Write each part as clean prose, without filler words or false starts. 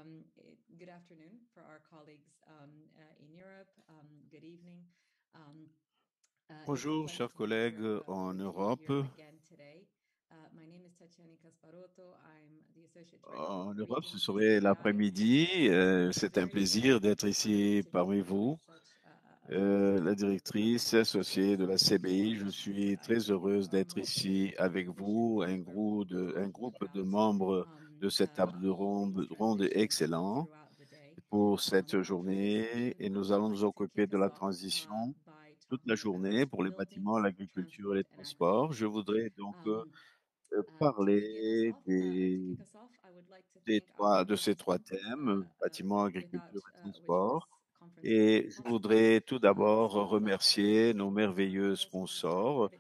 Good afternoon for our colleagues in Europe. Good evening. Bonjour, chers collègues en Europe. My name is Tatiana Kasparotto. I'm the Associate En Director for Europe, ce Agency serait l'après-midi. C'est un Very plaisir excited d'être ici to parmi be vous. at such a La directrice associée de la CBI, je suis très heureuse d'être ici avec vous, un groupe de membres de cette table ronde excellent pour cette journée, et nous allons nous occuper de la transition toute la journée pour les bâtiments, l'agriculture et les transports. Je voudrais donc parler de ces trois thèmes, bâtiments, agriculture et transport. Et je voudrais tout d'abord remercier nos merveilleux sponsors,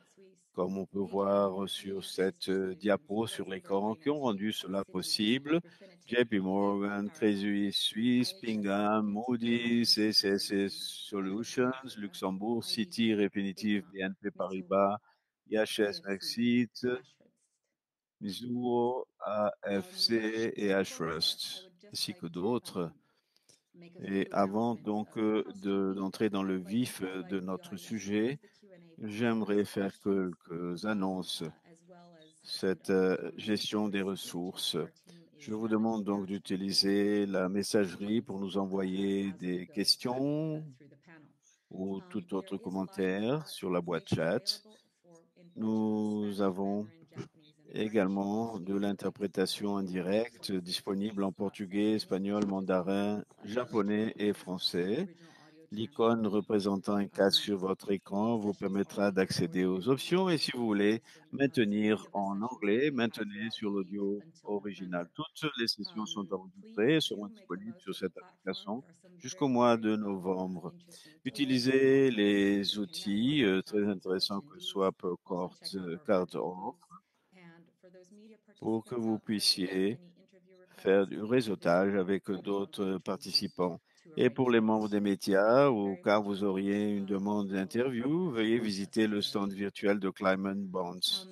comme on peut voir sur cette diapo sur l'écran, qui ont rendu cela possible. JP Morgan, Crédit Suisse, Pingham, Moody's, SSS Solutions, Luxembourg, Citi, Refinitiv, BNP Paribas, IHS Maxit, Mizuho, AFC et Ashtrust, ainsi que d'autres. Et avant donc d'entrer dans le vif de notre sujet, j'aimerais faire quelques annonces. Cette gestion des ressources. Je vous demande donc d'utiliser la messagerie pour nous envoyer des questions ou tout autre commentaire sur la boîte chat. Nous avons également de l'interprétation en direct disponible en portugais, espagnol, mandarin, japonais et français. L'icône représentant un casque sur votre écran vous permettra d'accéder aux options, et si vous voulez maintenir en anglais, maintenez sur l'audio original. Toutes les sessions sont enregistrées et seront disponibles sur cette application jusqu'au mois de novembre. Utilisez les outils très intéressants que Swap Card offre pour que vous puissiez faire du réseautage avec d'autres participants. Et pour les membres des médias, ou car vous auriez une demande d'interview, veuillez visiter le stand virtuel de Climate Bonds.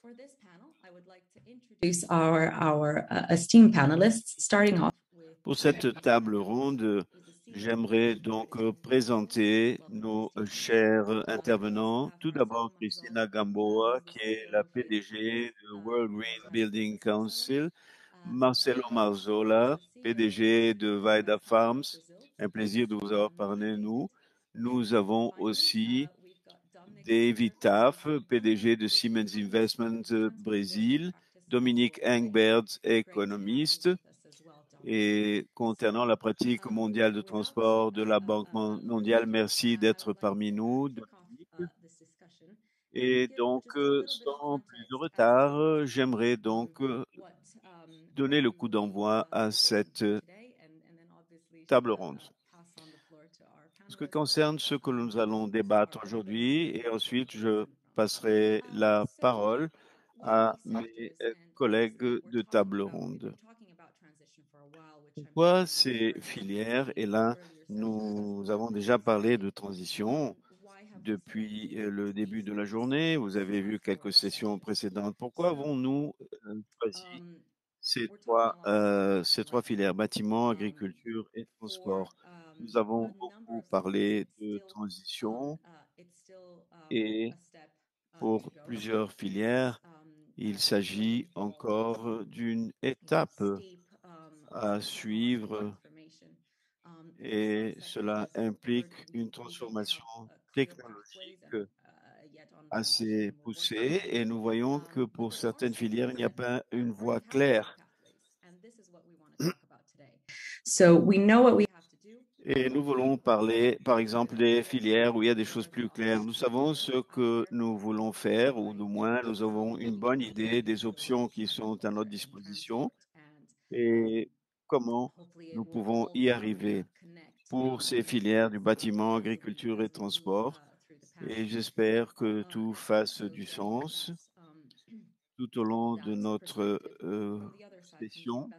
For this panel, I would like to introduce our esteemed panelists, starting off with. Pour cette table ronde, j'aimerais donc présenter nos chers intervenants. Tout d'abord, Christina Gamboa, qui est la PDG de World Green Building Council. Marcelo Marzola, PDG de Vaida Farms. Un plaisir de vous avoir parlé, nous. Nous avons aussi David Taff, PDG de Siemens Investment Brésil. Dominique Engbert, économiste. Et concernant la pratique mondiale de transport de la Banque mondiale, merci d'être parmi nous, Dominique. Et donc, sans plus de retard, j'aimerais donc donner le coup d'envoi à cette table ronde. En ce qui concerne ce que nous allons débattre aujourd'hui, et ensuite je passerai la parole à mes collègues de table ronde. Pourquoi ces filières? Et là, nous avons déjà parlé de transition depuis le début de la journée. Vous avez vu quelques sessions précédentes. Pourquoi avons-nous choisi ces trois filières, bâtiment, agriculture et transport? Nous avons beaucoup parlé de transition et pour plusieurs filières, il s'agit encore d'une étape à suivre, et cela implique une transformation technologique assez poussée, et nous voyons que pour certaines filières, il n'y a pas une voie claire. Et nous voulons parler, par exemple, des filières où il y a des choses plus claires. Nous savons ce que nous voulons faire, ou du moins, nous avons une bonne idée des options qui sont à notre disposition et comment nous pouvons y arriver pour ces filières du bâtiment, agriculture et transport. Et j'espère que tout fasse du sens tout au long de notre session.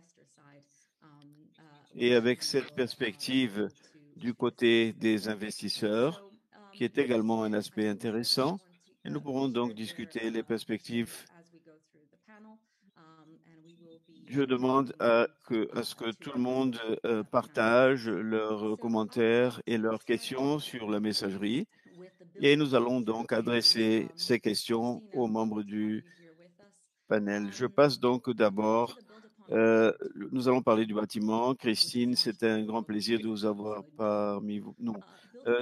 Et avec cette perspective du côté des investisseurs, qui est également un aspect intéressant, et nous pourrons donc discuter les perspectives Je demande à ce que tout le monde partage leurs commentaires et leurs questions sur la messagerie. Et nous allons donc adresser ces questions aux membres du panel. Je passe donc d'abord, nous allons parler du bâtiment. Christine, c'est un grand plaisir de vous avoir parmi nous.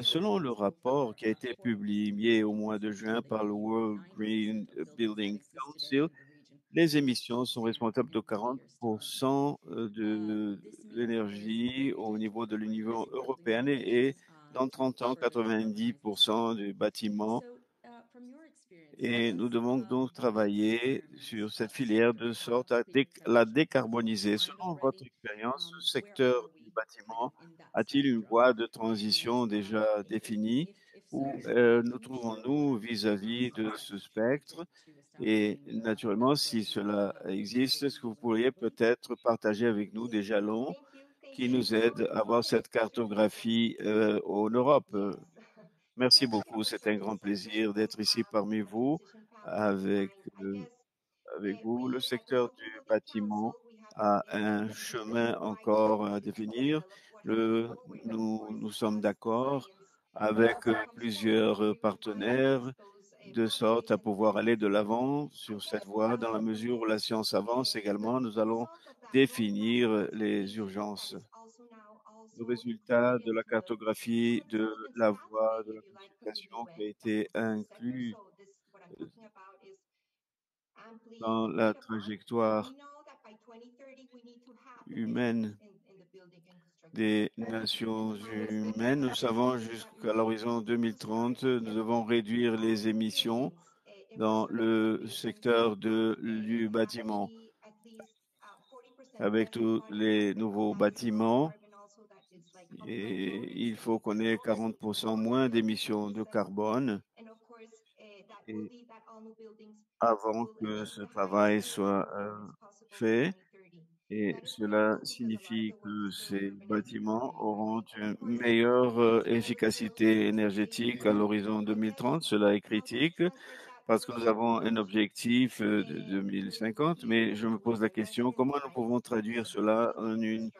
Selon le rapport qui a été publié au mois de juin par le World Green Building Council, les émissions sont responsables de 40% de l'énergie au niveau de l'Union européenne et dans 30 ans, 90% du bâtiment. Et nous devons donc travailler sur cette filière de sorte à la décarboniser. Selon votre expérience, ce secteur du bâtiment a-t-il une voie de transition déjà définie? Où nous trouvons-nous vis-à-vis de ce spectre? Et naturellement, si cela existe, est-ce que vous pourriez peut-être partager avec nous des jalons qui nous aident à avoir cette cartographie en Europe? Merci beaucoup. C'est un grand plaisir d'être ici parmi vous avec, euh, avec vous. Le secteur du bâtiment a un chemin encore à définir. Nous sommes d'accord avec plusieurs partenaires de sorte à pouvoir aller de l'avant sur cette voie. Dans la mesure où la science avance également, nous allons définir les urgences. Le résultat de la cartographie de la voie de la consultation qui a été inclus dans la trajectoire humaine des Nations humaines. Nous savons jusqu'à l'horizon 2030, nous devons réduire les émissions dans le secteur du bâtiment. Avec tous les nouveaux bâtiments, et il faut qu'on ait 40% moins d'émissions de carbone et avant que ce travail soit fait. Et cela signifie que ces bâtiments auront une meilleure efficacité énergétique à l'horizon 2030. Cela est critique parce que nous avons un objectif de 2050, mais je me pose la question, comment nous pouvons traduire cela en une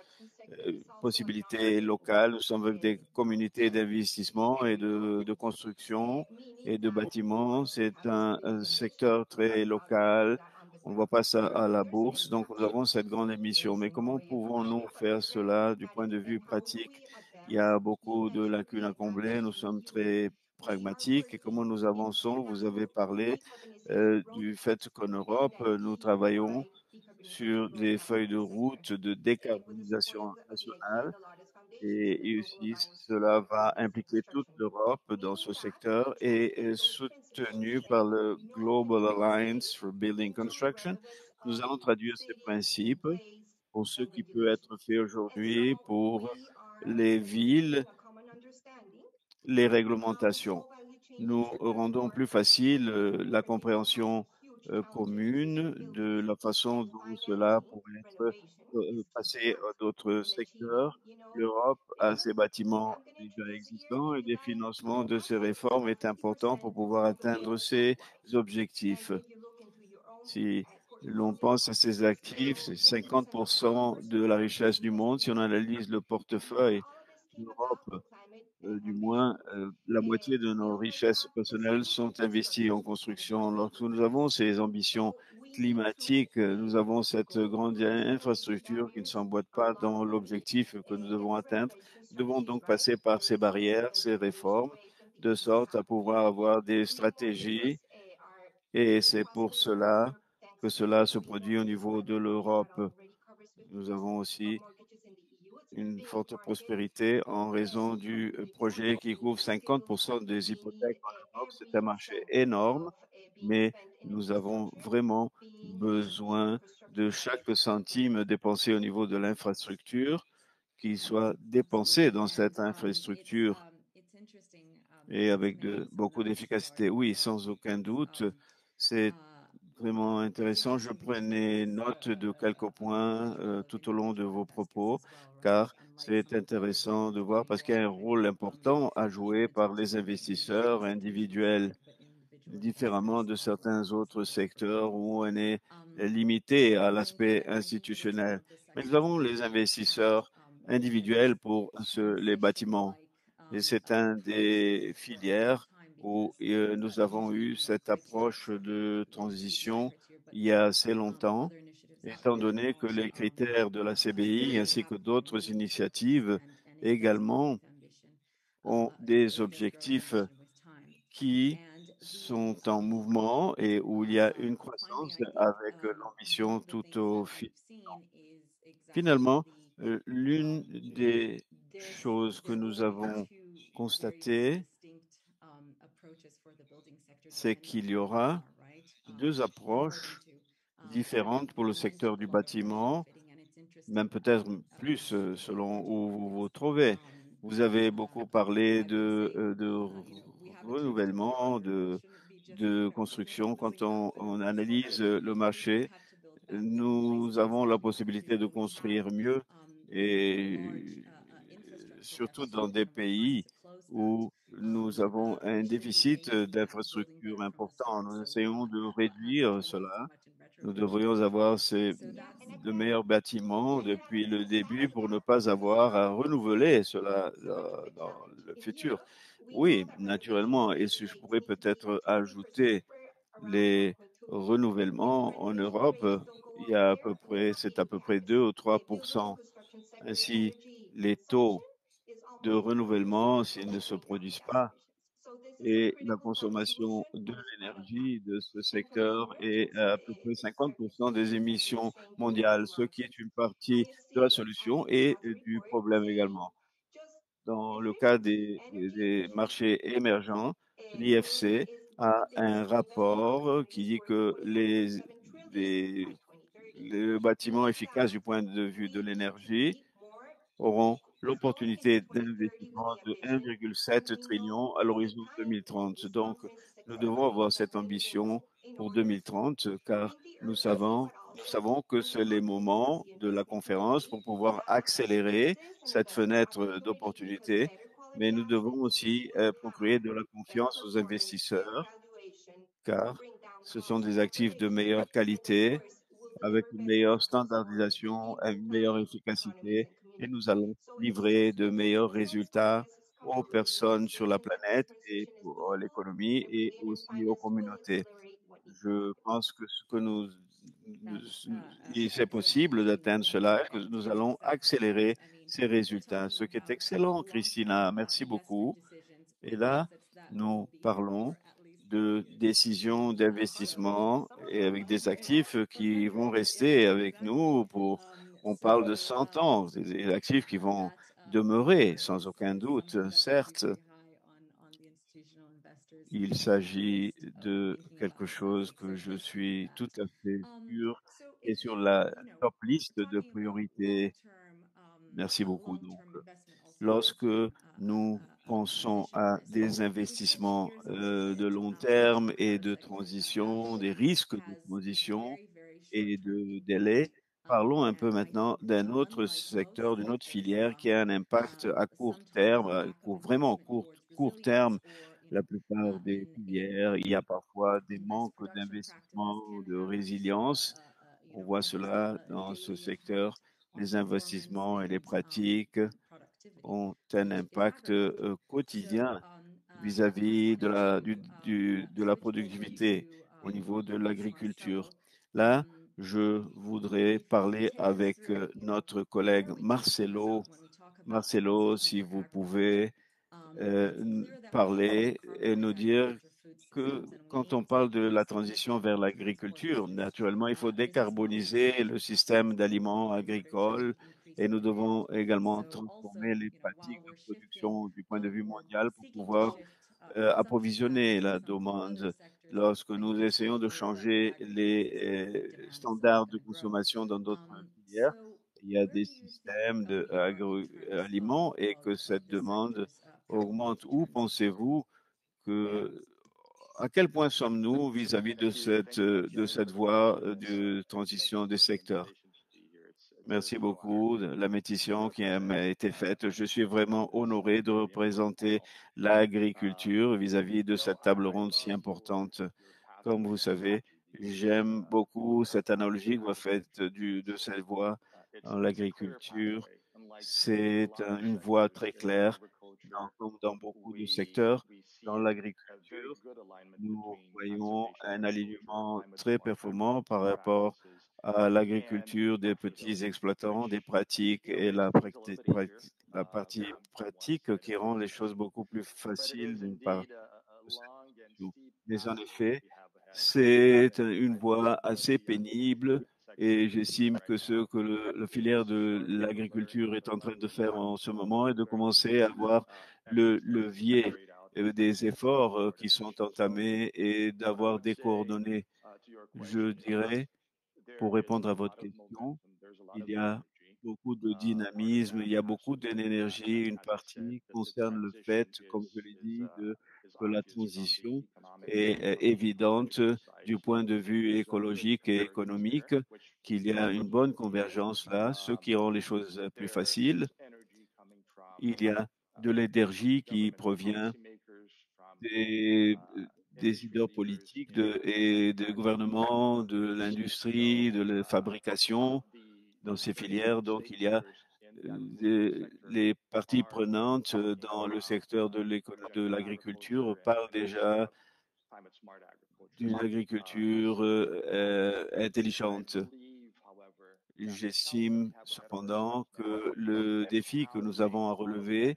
possibilités locales. Nous sommes avec des communautés d'investissement et de construction et de bâtiments. C'est un secteur très local. On ne voit pas ça à la bourse. Donc, nous avons cette grande émission. Mais comment pouvons-nous faire cela du point de vue pratique? Il y a beaucoup de lacunes à combler. Nous sommes très pragmatiques. Et comment nous avançons? Vous avez parlé du fait qu'en Europe, nous travaillons sur des feuilles de route de décarbonisation nationale et aussi cela va impliquer toute l'Europe dans ce secteur et est soutenu par le Global Alliance for Building Construction. Nous allons traduire ces principes pour ce qui peut être fait aujourd'hui pour les villes, les réglementations. Nous rendons plus facile la compréhension commune de la façon dont cela pourrait être passé à d'autres secteurs. L'Europe a ses bâtiments déjà existants et des financements de ces réformes est important pour pouvoir atteindre ces objectifs. Si l'on pense à ces actifs, c'est 50% de la richesse du monde. Si on analyse le portefeuille, l'Europe du moins la moitié de nos richesses personnelles sont investies en construction. Lorsque nous avons ces ambitions climatiques, nous avons cette grande infrastructure qui ne s'emboîte pas dans l'objectif que nous devons atteindre. Nous devons donc passer par ces barrières, ces réformes, de sorte à pouvoir avoir des stratégies. Et c'est pour cela que cela se produit au niveau de l'Europe. Nous avons aussi une forte prospérité en raison du projet qui couvre 50% des hypothèques en Europe. C'est un marché énorme, mais nous avons vraiment besoin de chaque centime dépensé au niveau de l'infrastructure qui soit dépensé dans cette infrastructure et avec beaucoup d'efficacité. Oui, sans aucun doute, c'est vraiment intéressant. Je prenais note de quelques points tout au long de vos propos, car c'est intéressant de voir parce qu'il y a un rôle important à jouer par les investisseurs individuels. différemment de certains autres secteurs où on est limité à l'aspect institutionnel. Mais nous avons les investisseurs individuels pour les bâtiments. Et c'est un des filières où nous avons eu cette approche de transition il y a assez longtemps, étant donné que les critères de la CBI ainsi que d'autres initiatives également ont des objectifs qui sont en mouvement et où il y a une croissance avec l'ambition tout au fil. Finalement, l'une des choses que nous avons constatées, c'est qu'il y aura deux approches différentes pour le secteur du bâtiment, même peut-être plus selon où vous vous trouvez. Vous avez beaucoup parlé de renouvellement, de construction. Quand on analyse le marché, nous avons la possibilité de construire mieux et surtout dans des pays où nous avons un déficit d'infrastructures important. Nous essayons de réduire cela. Nous devrions avoir de meilleurs bâtiments depuis le début pour ne pas avoir à renouveler cela dans le futur. Oui, naturellement. Et si je pourrais peut-être ajouter les renouvellements en Europe, il y a c'est à peu près 2 ou 3%. Ainsi, les taux de renouvellement, s'ils ne se produisent pas, et la consommation de l'énergie de ce secteur est à peu près 50% des émissions mondiales, ce qui est une partie de la solution et du problème également. Dans le cas des marchés émergents, l'IFC a un rapport qui dit que les, les bâtiments efficaces du point de vue de l'énergie auront l'opportunité d'investissement de 1,7 trillion à l'horizon 2030. Donc, nous devons avoir cette ambition pour 2030 car nous savons que c'est les moments de la conférence pour pouvoir accélérer cette fenêtre d'opportunité, mais nous devons aussi procurer de la confiance aux investisseurs car ce sont des actifs de meilleure qualité avec une meilleure standardisation, une meilleure efficacité, et nous allons livrer de meilleurs résultats aux personnes sur la planète et pour l'économie et aussi aux communautés. Je pense que c'est possible d'atteindre cela, que nous allons accélérer ces résultats. Ce qui est excellent, Christina. Merci beaucoup. Et là, nous parlons de décisions d'investissement et avec des actifs qui vont rester avec nous on parle de 100 ans, des actifs qui vont demeurer sans aucun doute. Certes, il s'agit de quelque chose que je suis tout à fait sûr est sur la top liste de priorités. Merci beaucoup. Donc, lorsque nous pensons à des investissements de long terme et de transition, des risques de transition et de délai, parlons un peu maintenant d'un autre secteur, d'une autre filière qui a un impact à court terme, vraiment court terme. La plupart des filières, il y a parfois des manques d'investissement, de résilience. On voit cela dans ce secteur. Les investissements et les pratiques ont un impact quotidien vis-à-vis de la productivité au niveau de l'agriculture. Là, je voudrais parler avec notre collègue Marcelo. Marcelo, si vous pouvez parler et nous dire que quand on parle de la transition vers l'agriculture, naturellement, il faut décarboniser le système d'aliments agricoles et nous devons également transformer les pratiques de production du point de vue mondial pour pouvoir approvisionner la demande. Lorsque nous essayons de changer les standards de consommation dans d'autres filières, il y a des systèmes agroaliments et que cette demande augmente. Où pensez-vous que à quel point sommes-nous vis-à-vis de cette voie de transition des secteurs? Merci beaucoup de la médiation qui m'a été faite. Je suis vraiment honoré de représenter l'agriculture vis-à-vis de cette table ronde si importante. Comme vous savez, j'aime beaucoup cette analogie que vous faites de cette voie dans l'agriculture. C'est une voie très claire, comme dans beaucoup de secteurs. Dans l'agriculture, nous voyons un alignement très performant par rapport à l'agriculture des petits exploitants, des pratiques et la partie pratique qui rend les choses beaucoup plus faciles d'une part de cette discussion. Mais en effet, c'est une voie assez pénible et j'estime que ce que le filière de l'agriculture est en train de faire en ce moment est de commencer à avoir le levier des efforts qui sont entamés et d'avoir des coordonnées. Je dirais, pour répondre à votre question, il y a beaucoup de dynamisme, il y a beaucoup d'énergie. Une partie concerne le fait, comme je l'ai dit, que la transition est évidente du point de vue écologique et économique, qu'il y a une bonne convergence là, ce qui rend les choses plus faciles. Il y a de l'énergie qui provient des décideurs politiques et des gouvernements, de l'industrie, de la fabrication dans ces filières. Donc, il y a les parties prenantes dans le secteur de l'agriculture parlent déjà d'une agriculture intelligente. J'estime cependant que le défi que nous avons à relever,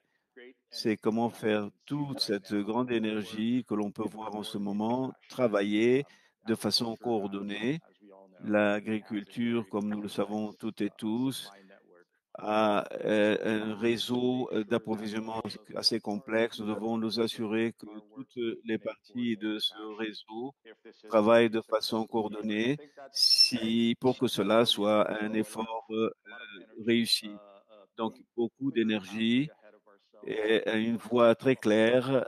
c'est comment faire toute cette grande énergie que l'on peut voir en ce moment travailler de façon coordonnée. L'agriculture, comme nous le savons toutes et tous, a un réseau d'approvisionnement assez complexe. Nous devons nous assurer que toutes les parties de ce réseau travaillent de façon coordonnée pour que cela soit un effort réussi. Donc, beaucoup d'énergie et une voie très claire,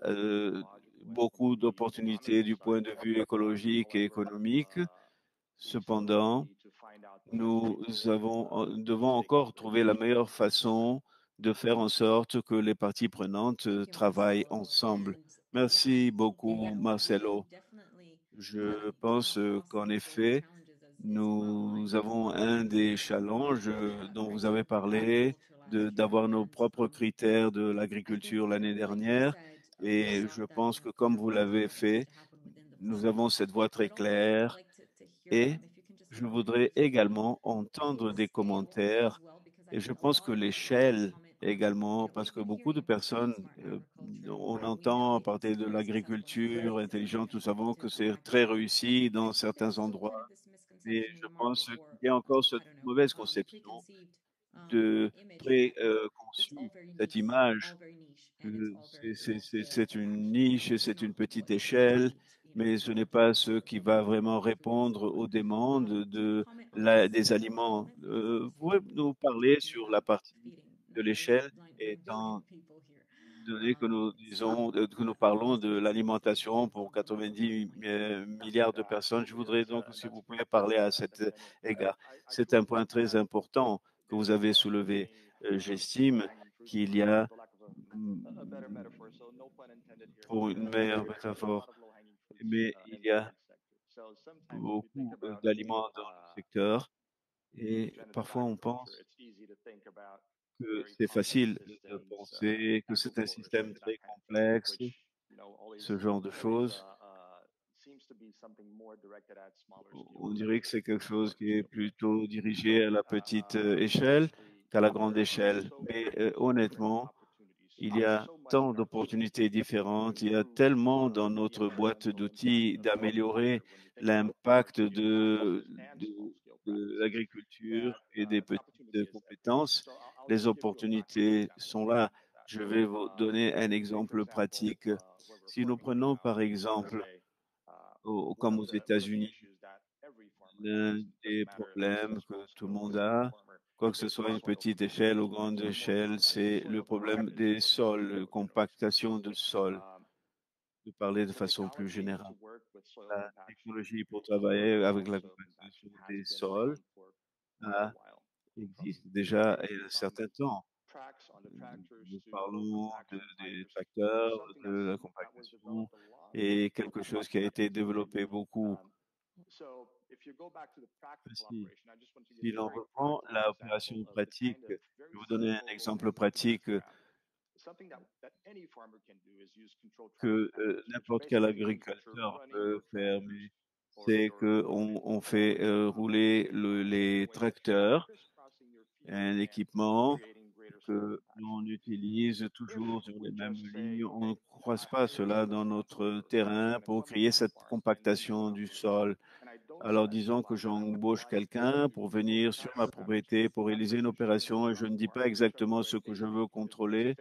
beaucoup d'opportunités du point de vue écologique et économique. Cependant, devons encore trouver la meilleure façon de faire en sorte que les parties prenantes travaillent ensemble. Merci beaucoup, Marcelo. Je pense qu'en effet, nous avons un des challenges dont vous avez parlé, d'avoir nos propres critères de l'agriculture l'année dernière. Et je pense que comme vous l'avez fait, nous avons cette voie très claire et je voudrais également entendre des commentaires et je pense que l'échelle également, parce que beaucoup de personnes, on entend à partir de l'agriculture intelligente, nous savons que c'est très réussi dans certains endroits, mais je pense qu'il y a encore cette mauvaise conception de préconçue, cette image c'est une niche, c'est une petite échelle, mais ce n'est pas ce qui va vraiment répondre aux demandes des aliments. Vous pouvez nous parler sur la partie de l'échelle, étant donné que nous disons, que nous parlons de l'alimentation pour 90 milliards de personnes. Je voudrais donc, si vous pouvez parler à cet égard. C'est un point très important que vous avez soulevé. J'estime qu'il y a mm, pour une meilleure métaphore. Mais il y a beaucoup d'aliments dans le secteur et parfois on pense que c'est facile de penser que c'est un système très complexe, ce genre de choses. On dirait que c'est quelque chose qui est plutôt dirigé à la petite échelle qu'à la grande échelle. Mais honnêtement, il y a tant d'opportunités différentes, il y a tellement dans notre boîte d'outils d'améliorer l'impact de l'agriculture et des petites compétences. Les opportunités sont là. Je vais vous donner un exemple pratique. Si nous prenons par exemple, comme aux États-Unis, l'un des problèmes que tout le monde a, quoi que ce soit une petite échelle ou grande échelle, c'est le problème des sols, compactation de sol. De parler de façon plus générale. La technologie pour travailler avec la compactation des sols a existe déjà il y a un certain temps. Nous parlons des tracteurs, de la compactation et quelque chose qui a été développé beaucoup. Si, si l'on reprend l'opération pratique, je vais vous donner un exemple pratique que n'importe quel agriculteur peut faire, mais c'est que on fait rouler les tracteurs, un équipement que l'on utilise toujours sur les mêmes lignes. On ne croise pas cela dans notre terrain pour créer cette compactation du sol. Alors disons que j'embauche quelqu'un pour venir sur ma propriété pour réaliser une opération et je ne dis pas exactement ce que je veux contrôler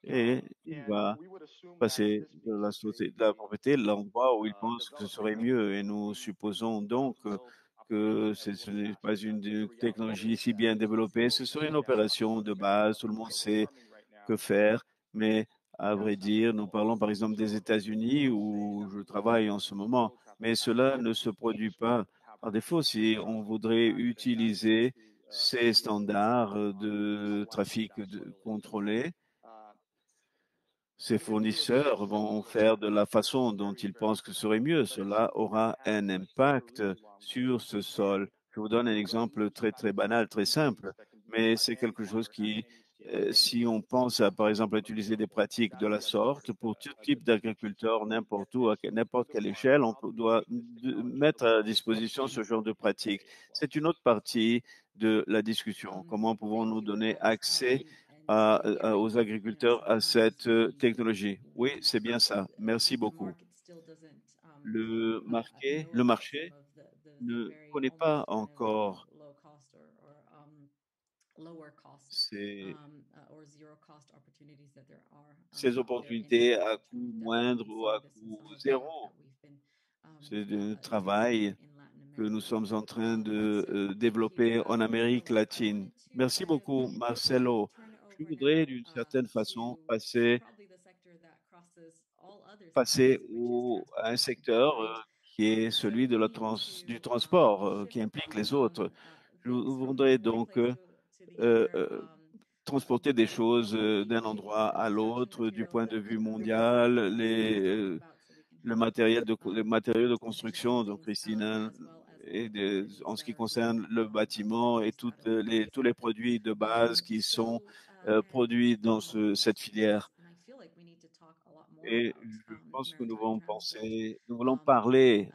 et il va passer de la propriété, l'endroit où il pense que ce serait mieux. Et nous supposons donc que ce n'est pas une technologie si bien développée. Ce serait une opération de base, tout le monde sait que faire, mais à vrai dire, nous parlons par exemple des États-Unis où je travaille en ce moment, mais cela ne se produit pas par défaut si on voudrait utiliser ces standards de trafic contrôlé. Ces fournisseurs vont faire de la façon dont ils pensent que ce serait mieux. Cela aura un impact sur ce sol. Je vous donne un exemple très, très banal, très simple, mais c'est quelque chose qui, si on pense à, par exemple, utiliser des pratiques de la sorte pour tout type d'agriculteur, n'importe où, à n'importe quelle échelle, doit mettre à disposition ce genre de pratiques. C'est une autre partie de la discussion. Comment pouvons-nous donner accès aux agriculteurs à cette technologie? Oui, c'est bien ça. Merci beaucoup. Le marché ne connaît pas encore ces, ces opportunités à coût moindre ou à coût zéro. C'est un travail que nous sommes en train de développer en Amérique latine. Merci beaucoup, Marcelo. Je voudrais d'une certaine façon passer à un secteur qui est celui de du transport, qui implique les autres. Je voudrais donc euh, transporter des choses d'un endroit à l'autre du point de vue mondial, les matériaux de construction, donc Christine, en ce qui concerne le bâtiment et tous les produits de base qui sont produits dans cette filière. Et je pense que nous voulons parler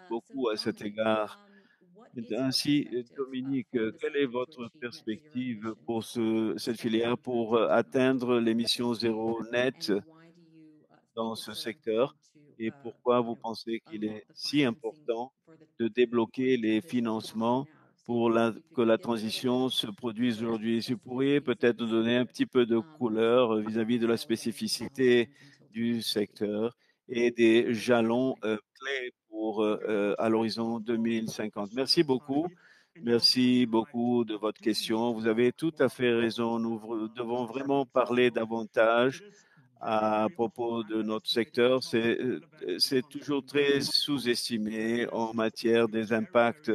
beaucoup à cet égard. Ainsi, Dominique, quelle est votre perspective pour cette filière pour atteindre l'émission zéro net dans ce secteur et pourquoi vous pensez qu'il est si important de débloquer les financements pour que la transition se produise aujourd'hui? Si vous pourriez peut-être nous donner un petit peu de couleur vis-à-vis de la spécificité du secteur et des jalons clés pour à l'horizon 2050. Merci beaucoup. Merci beaucoup de votre question. Vous avez tout à fait raison. Nous devons vraiment parler davantage à propos de notre secteur. C'est toujours très sous-estimé en matière des impacts.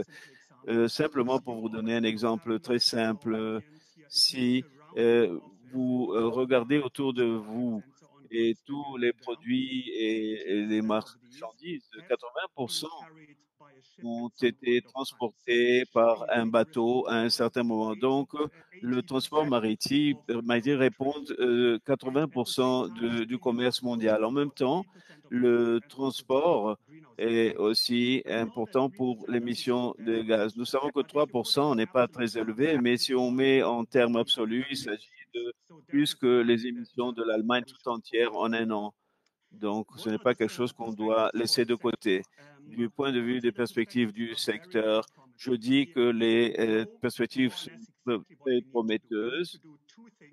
Simplement pour vous donner un exemple très simple, si vous regardez autour de vous et tous les produits et les marchandises, 80% ont été transportés par un bateau à un certain moment. Donc, le transport maritime répond 80% du commerce mondial. En même temps, le transport est aussi important pour l'émission de gaz. Nous savons que 3% n'est pas très élevé, mais si on met en termes absolus, il s'agit de plus que les émissions de l'Allemagne tout entière en un an. Donc, ce n'est pas quelque chose qu'on doit laisser de côté. Du point de vue des perspectives du secteur, je dis que les perspectives sont très prometteuses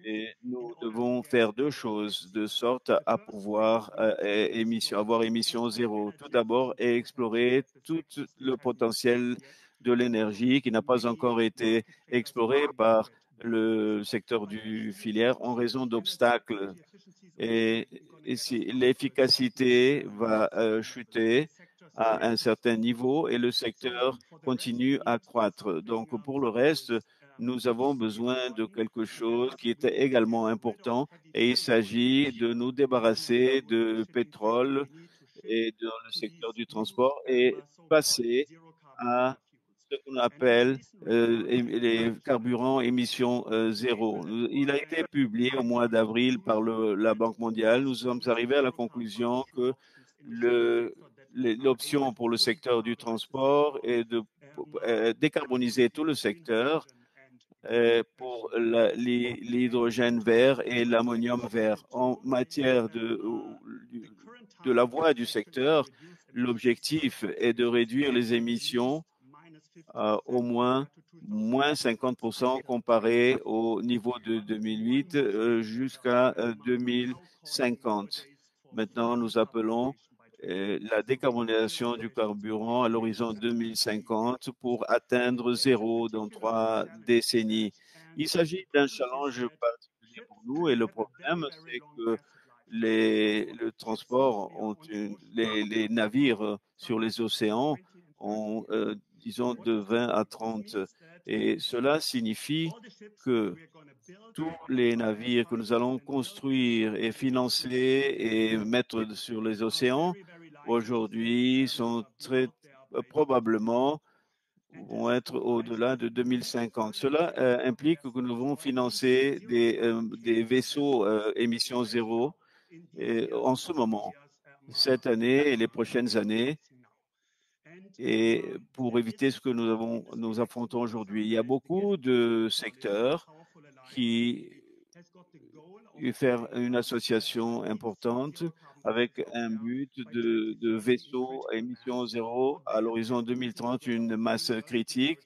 et nous devons faire deux choses de sorte à pouvoir avoir émission zéro. Tout d'abord, explorer tout le potentiel de l'énergie qui n'a pas encore été exploré par le secteur du filière en raison d'obstacles et si l'efficacité va chuter à un certain niveau et le secteur continue à croître. Donc, pour le reste, nous avons besoin de quelque chose qui est également important et il s'agit de nous débarrasser de pétrole et dans le secteur du transport et passer à ce qu'on appelle les carburants émissions zéro. Il a été publié au mois d'avril par la Banque mondiale. Nous sommes arrivés à la conclusion que l'option pour le secteur du transport est de décarboniser tout le secteur pour l'hydrogène vert et l'ammonium vert. En matière de la voie du secteur, l'objectif est de réduire les émissions au moins 50% comparé au niveau de 2008 jusqu'à 2050. Maintenant, nous appelons la décarbonisation du carburant à l'horizon 2050 pour atteindre zéro dans 3 décennies. Il s'agit d'un challenge particulier pour nous et le problème, c'est que le transport les navires sur les océans ont, disons, de 20 à 30. Et cela signifie que tous les navires que nous allons construire et financer et mettre sur les océans aujourd'hui sont très probablement vont être au-delà de 2050. Cela implique que nous devons financer des vaisseaux émissions zéro en ce moment, cette année et les prochaines années, et pour éviter ce que nous affrontons aujourd'hui. Il y a beaucoup de secteurs qui faire une association importante avec un but de vaisseaux à émission zéro à l'horizon 2030, une masse critique,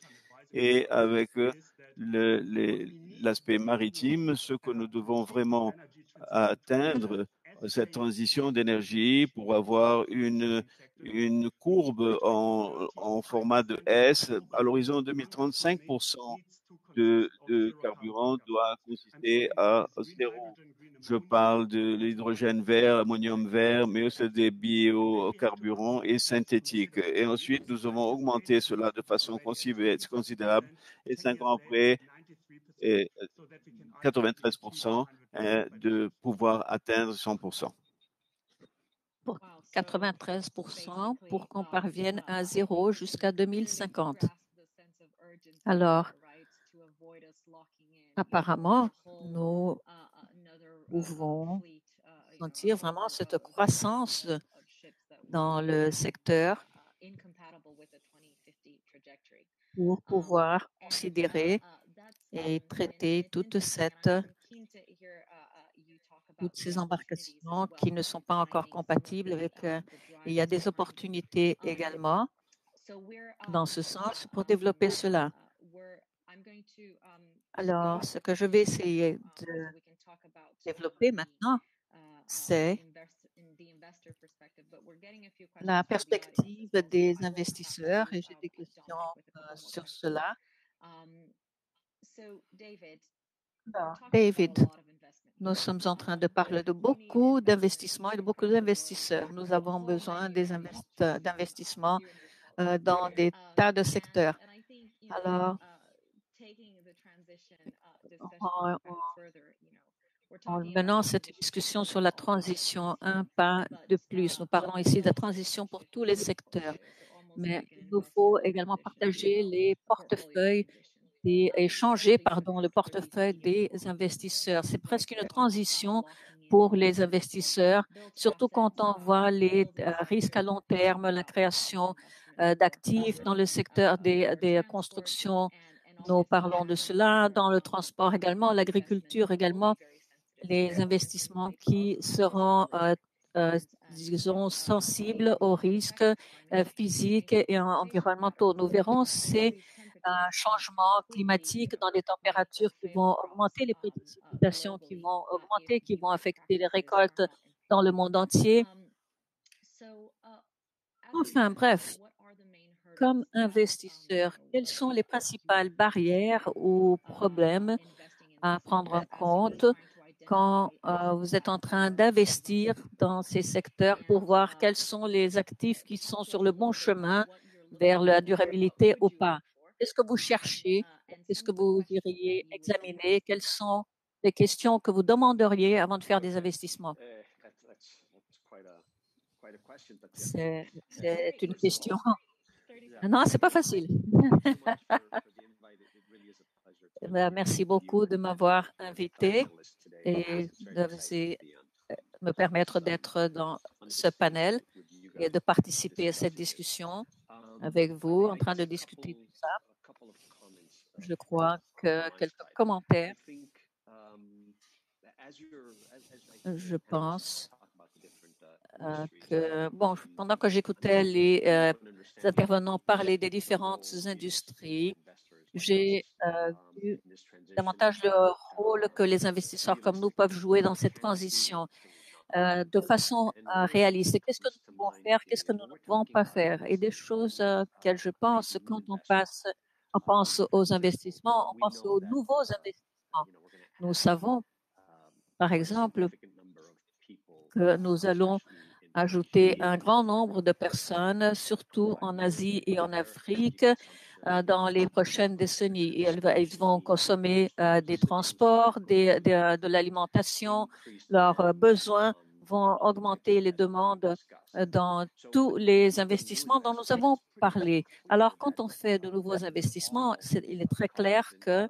et avec l'aspect maritime, ce que nous devons vraiment atteindre, cette transition d'énergie pour avoir une courbe en format de S. À l'horizon 2030, 5% de carburant doit consister à zéro. Je parle de l'hydrogène vert, ammonium vert, mais aussi des biocarburants et synthétiques. Et ensuite, nous avons augmenté cela de façon considérable. Et 5 ans après, 93% de pouvoir atteindre 100%. Pour 93% pour qu'on parvienne à zéro jusqu'à 2050. Alors, apparemment, nous pouvons sentir vraiment cette croissance dans le secteur pour pouvoir considérer et traiter toutes ces embarcations qui ne sont pas encore compatibles avec. Il y a des opportunités également dans ce sens pour développer cela. Alors, ce que je vais essayer de développer maintenant, c'est la perspective des investisseurs et j'ai des questions sur cela. David, nous sommes en train de parler de beaucoup d'investissements et de beaucoup d'investisseurs. Nous avons besoin d'investissements dans des tas de secteurs. Alors, en menant cette discussion sur la transition, un pas de plus. Nous parlons ici de la transition pour tous les secteurs, mais il nous faut également partager les portefeuilles et changer, le portefeuille des investisseurs. C'est presque une transition pour les investisseurs, surtout quand on voit les risques à long terme, la création d'actifs dans le secteur des constructions. Nous parlons de cela dans le transport également, l'agriculture également, les investissements qui seront, disons, sensibles aux risques physiques et environnementaux. Nous verrons ces changements climatiques dans les températures qui vont augmenter, les précipitations qui vont augmenter, qui vont affecter les récoltes dans le monde entier. Enfin, bref, comme investisseur, quelles sont les principales barrières ou problèmes à prendre en compte quand vous êtes en train d'investir dans ces secteurs pour voir quels sont les actifs qui sont sur le bon chemin vers la durabilité ou pas. Qu'est-ce que vous cherchez? Qu'est-ce que vous iriez examiner? Quelles sont les questions que vous demanderiez avant de faire des investissements? C'est une question. Non, c'est pas facile. Merci beaucoup de m'avoir invité et de me permettre d'être dans ce panel et de participer à cette discussion avec vous, en train de discuter tout ça. Je crois que quelques commentaires. Je pense que, bon, pendant que j'écoutais les intervenants parler des différentes industries, j'ai vu davantage le rôle que les investisseurs comme nous peuvent jouer dans cette transition de façon réaliste. Qu'est-ce que nous pouvons faire? Qu'est-ce que nous ne pouvons pas faire? Et des choses auxquelles je pense quand on pense aux investissements, on pense aux nouveaux investissements. Nous savons, par exemple, que nous allons ajouter un grand nombre de personnes, surtout en Asie et en Afrique, dans les prochaines décennies. Et ils vont consommer des transports, de l'alimentation. Leurs besoins vont augmenter les demandes dans tous les investissements dont nous avons parlé. Alors, quand on fait de nouveaux investissements, il est très clair que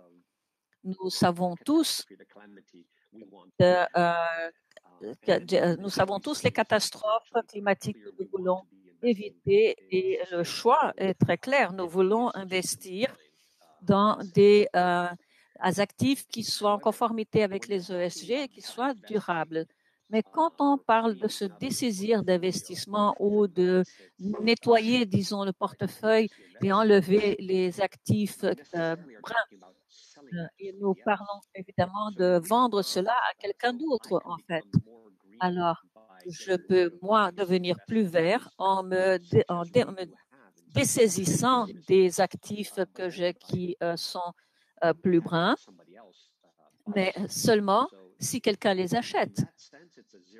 nous savons tous nous savons tous les catastrophes climatiques que nous voulons éviter et le choix est très clair. Nous voulons investir dans des actifs qui soient en conformité avec les ESG et qui soient durables. Mais quand on parle de se dessaisir d'investissement ou de nettoyer, disons, le portefeuille et enlever les actifs bruns, et nous parlons évidemment de vendre cela à quelqu'un d'autre, en fait. Alors, je peux, moi, devenir plus vert en me dessaisissant des actifs que j'ai qui sont plus bruns, mais seulement si quelqu'un les achète,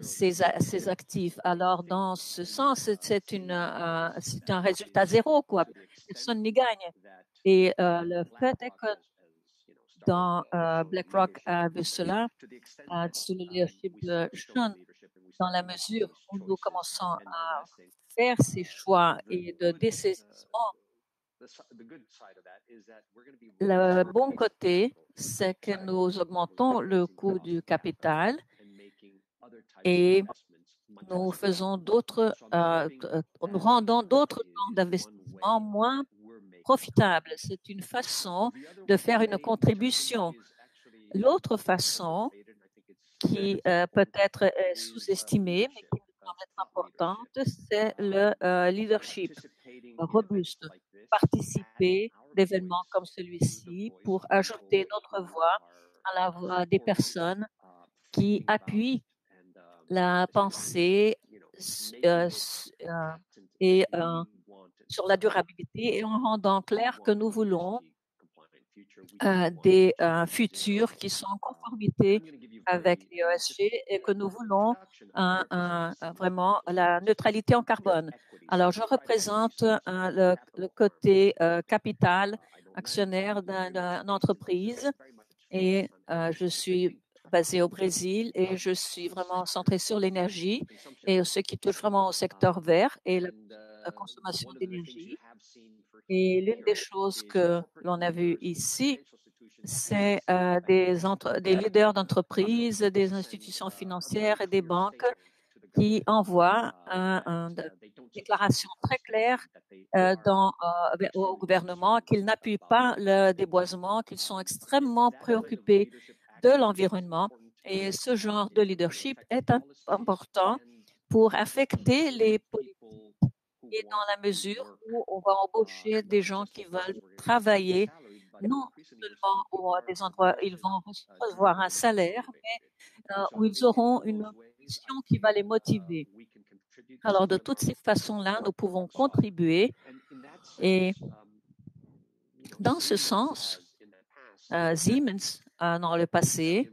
ces actifs. Alors, dans ce sens, c'est un résultat zéro, quoi. Personne n'y gagne. Et le fait est que dans BlackRock a vu cela sous le leadership de Sean, dans la mesure où nous commençons à faire ces choix et de dessaisissement. Le bon côté, c'est que nous augmentons le coût du capital et nous faisons nous rendons d'autres genres d'investissements moins profitables. C'est une façon de faire une contribution. L'autre façon, qui peut-être est sous-estimée, mais qui me semble être importante, c'est le leadership robuste. Participer d'événements comme celui-ci pour ajouter notre voix à la voix des personnes qui appuient la pensée et sur la durabilité et en rendant clair que nous voulons des futurs qui sont en conformité avec les ESG et que nous voulons vraiment la neutralité en carbone. Alors, je représente le côté capital actionnaire d'une entreprise et je suis basée au Brésil et je suis vraiment centrée sur l'énergie et ce qui touche vraiment au secteur vert et la consommation d'énergie. Et l'une des choses que l'on a vues ici, c'est des leaders d'entreprises, des institutions financières et des banques qui envoient une déclaration très claire au gouvernement qu'ils n'appuient pas le déboisement, qu'ils sont extrêmement préoccupés de l'environnement. Et ce genre de leadership est important pour affecter les politiques et dans la mesure où on va embaucher des gens qui veulent travailler, non seulement à des endroits où ils vont recevoir un salaire, mais où ils auront une mission qui va les motiver. Alors, de toutes ces façons-là, nous pouvons contribuer et dans ce sens, Siemens, dans le passé,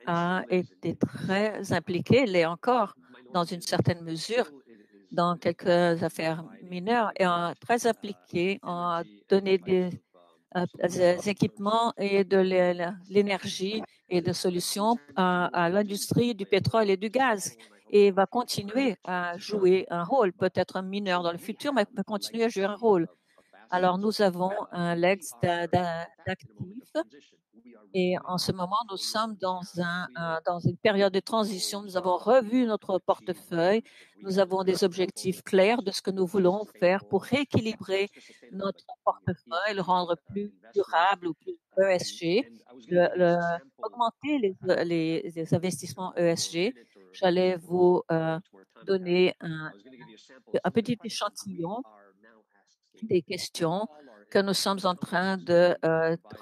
a été très impliqué, l'est encore dans une certaine mesure, dans quelques affaires mineures, et très impliqué, a donné des équipements et de l'énergie et de solutions à l'industrie du pétrole et du gaz, et va continuer à jouer un rôle, peut-être mineur dans le futur, mais va continuer à jouer un rôle. Alors, nous avons un legs d'actifs et en ce moment, nous sommes dans une période de transition. Nous avons revu notre portefeuille. Nous avons des objectifs clairs de ce que nous voulons faire pour rééquilibrer notre portefeuille, le rendre plus durable ou plus ESG, augmenter les investissements ESG. J'allais vous donner un petit échantillon des questions que nous sommes en train de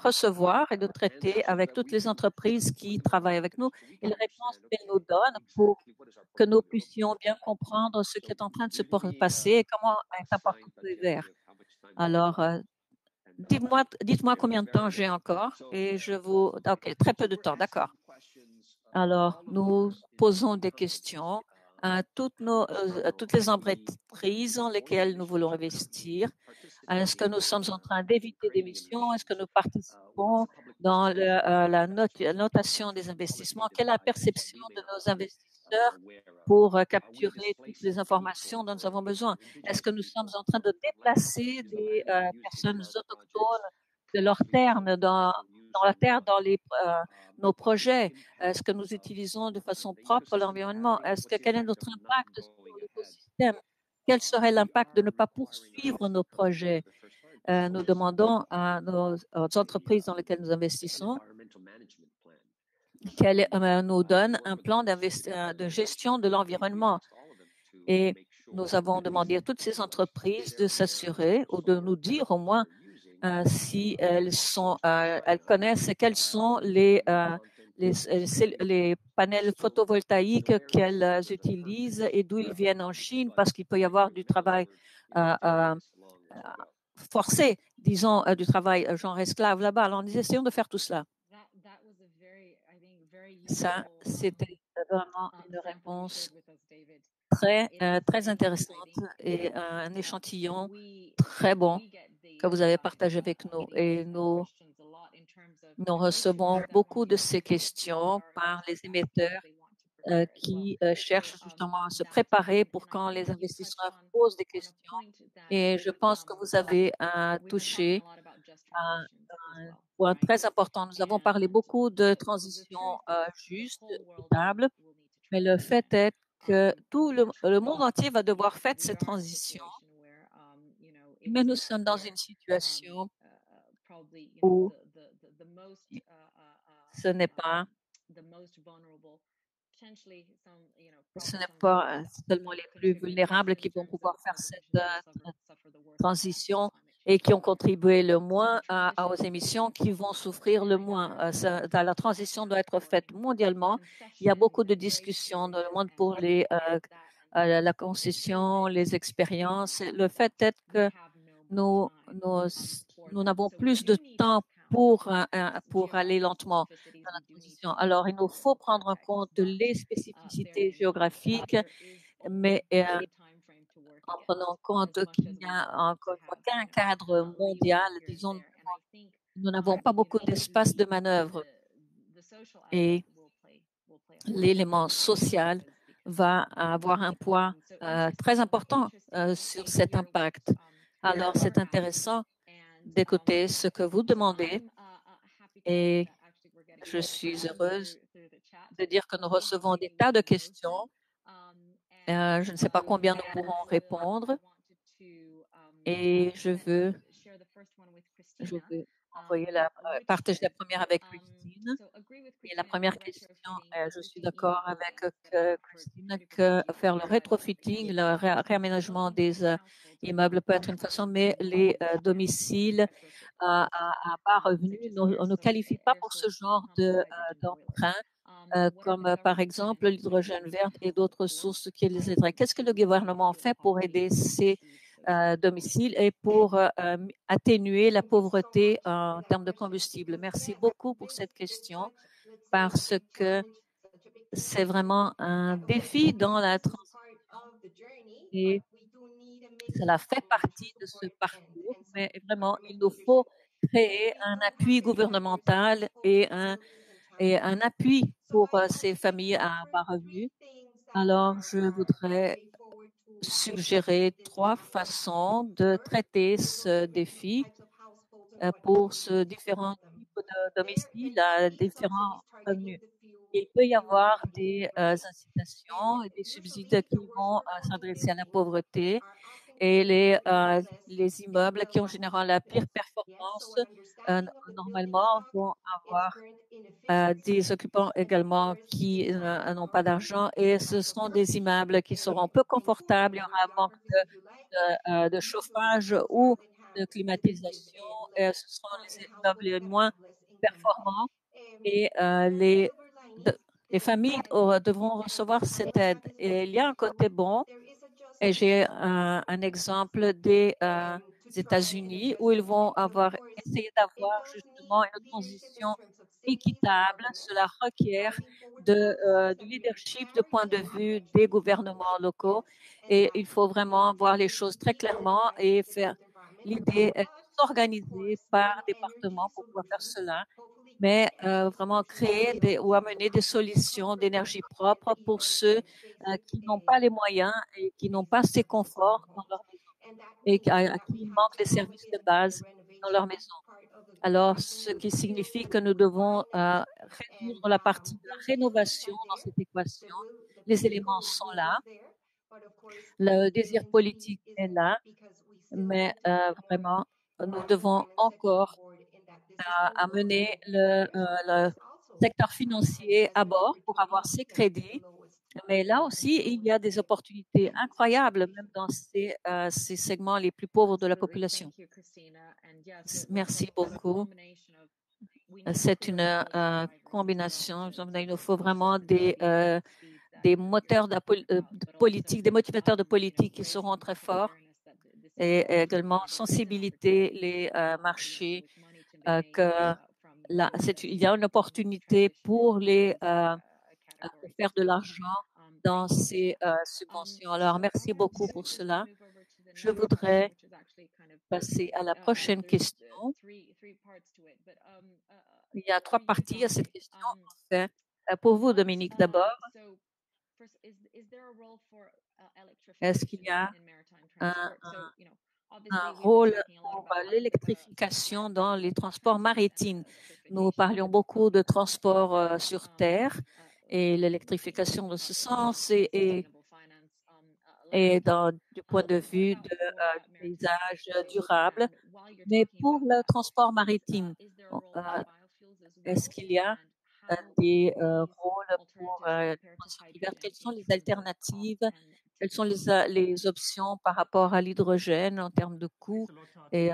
recevoir et de traiter avec toutes les entreprises qui travaillent avec nous et les réponses qu'elles nous donnent pour que nous puissions bien comprendre ce qui est en train de se passer et comment est un portefeuille vert. Alors, dites-moi combien de temps j'ai encore et je vous... OK, très peu de temps, d'accord. Alors, nous posons des questions à toutes les entreprises dans lesquelles nous voulons investir. Est-ce que nous sommes en train d'éviter des missions? Est-ce que nous participons dans la notation des investissements? Quelle est la perception de nos investisseurs pour capturer toutes les informations dont nous avons besoin? Est-ce que nous sommes en train de déplacer des personnes autochtones de leur terre dans la terre, dans nos projets? Est-ce que nous utilisons de façon propre l'environnement? Quel est notre impact sur l'écosystème? Quel serait l'impact de ne pas poursuivre nos projets? Nous demandons à aux entreprises dans lesquelles nous investissons qu'elles nous donnent un plan de gestion de l'environnement. Et nous avons demandé à toutes ces entreprises de s'assurer ou de nous dire au moins si elles connaissent quels sont les panels photovoltaïques qu'elles utilisent et d'où ils viennent en Chine, parce qu'il peut y avoir du travail forcé, disons, du travail genre esclave là-bas. Alors, nous essayons de faire tout cela. Ça, c'était vraiment une réponse très intéressante et un échantillon très bon que vous avez partagé avec nous. Et nous recevons beaucoup de ces questions par les émetteurs qui cherchent justement à se préparer pour quand les investisseurs posent des questions. Et je pense que vous avez touché un point très important. Nous avons parlé beaucoup de transition juste, équitable, mais le fait est que tout le monde entier va devoir faire cette transition. Mais nous sommes dans une situation où ce n'est pas seulement les plus vulnérables qui vont pouvoir faire cette transition et qui ont contribué le moins aux émissions qui vont souffrir le moins. La transition doit être faite mondialement. Il y a beaucoup de discussions dans le monde pour la concession, les expériences. Le fait est que nous n'avons plus de temps pour aller lentement dans la transition. Alors, il nous faut prendre en compte les spécificités géographiques, mais en prenant en compte qu'il n'y a encore qu'un cadre mondial, disons, nous n'avons pas beaucoup d'espace de manœuvre et l'élément social va avoir un poids très important sur cet impact. Alors, c'est intéressant d'écouter ce que vous demandez et je suis heureuse de dire que nous recevons des tas de questions. Je ne sais pas combien nous pourrons répondre et je veux partager la première avec Christine. Et la première question, je suis d'accord avec Christine que faire le rétrofitting, le réaménagement des immeubles peut être une façon, mais les domiciles à bas revenus on ne qualifie pas pour ce genre d'emprunt, comme par exemple l'hydrogène vert et d'autres sources qui les aideraient. Qu'est-ce que le gouvernement fait pour aider ces domiciles et pour atténuer la pauvreté en termes de combustible? Merci beaucoup pour cette question. parce que c'est vraiment un défi dans la transition et cela fait partie de ce parcours, mais vraiment, il nous faut créer un appui gouvernemental et un appui pour ces familles à bas revenus. Alors, je voudrais suggérer 3 façons de traiter ce défi pour ce différents types de domiciles à différents revenus. Il peut y avoir des incitations et des subsides qui vont s'adresser à la pauvreté et les immeubles qui ont généralement la pire performance normalement vont avoir des occupants également qui n'ont pas d'argent et ce seront des immeubles qui seront peu confortables. Il y aura un manque de chauffage ou de climatisation. Et ce seront les immeubles les moins performants et les familles devront recevoir cette aide. Et il y a un côté bon. Et j'ai un exemple des États-Unis où ils vont avoir essayé d'avoir justement une transition équitable. Cela requiert du leadership de point de vue des gouvernements locaux et il faut vraiment voir les choses très clairement et faire l'idée est de s'organiser par département pour pouvoir faire cela, mais vraiment créer ou amener des solutions d'énergie propre pour ceux qui n'ont pas les moyens et qui n'ont pas ces conforts dans leur maison et à qui il manque les services de base dans leur maison. Alors, ce qui signifie que nous devons résoudre la partie de la rénovation dans cette équation. Les éléments sont là, le désir politique est là, mais vraiment, nous devons encore amener le secteur financier à bord pour avoir ces crédits. Mais là aussi, il y a des opportunités incroyables, même dans ces segments les plus pauvres de la population. Merci beaucoup. C'est une combinaison. Il nous faut vraiment des moteurs de politique, des motivateurs de politique qui seront très forts et également sensibiliter les marchés il y a une opportunité pour faire de l'argent dans ces subventions. Alors, merci beaucoup pour cela. Je voudrais passer à la prochaine question. Il y a 3 parties à cette question. En fait, pour vous, Dominique, d'abord, est-ce qu'il y a un rôle pour l'électrification dans les transports maritimes? Nous parlions beaucoup de transport sur terre et l'électrification de ce sens et du point de vue du paysage durable. Mais pour le transport maritime, est-ce qu'il y a des rôles pour quelles sont les alternatives? Quelles sont les options par rapport à l'hydrogène en termes de coûts? Et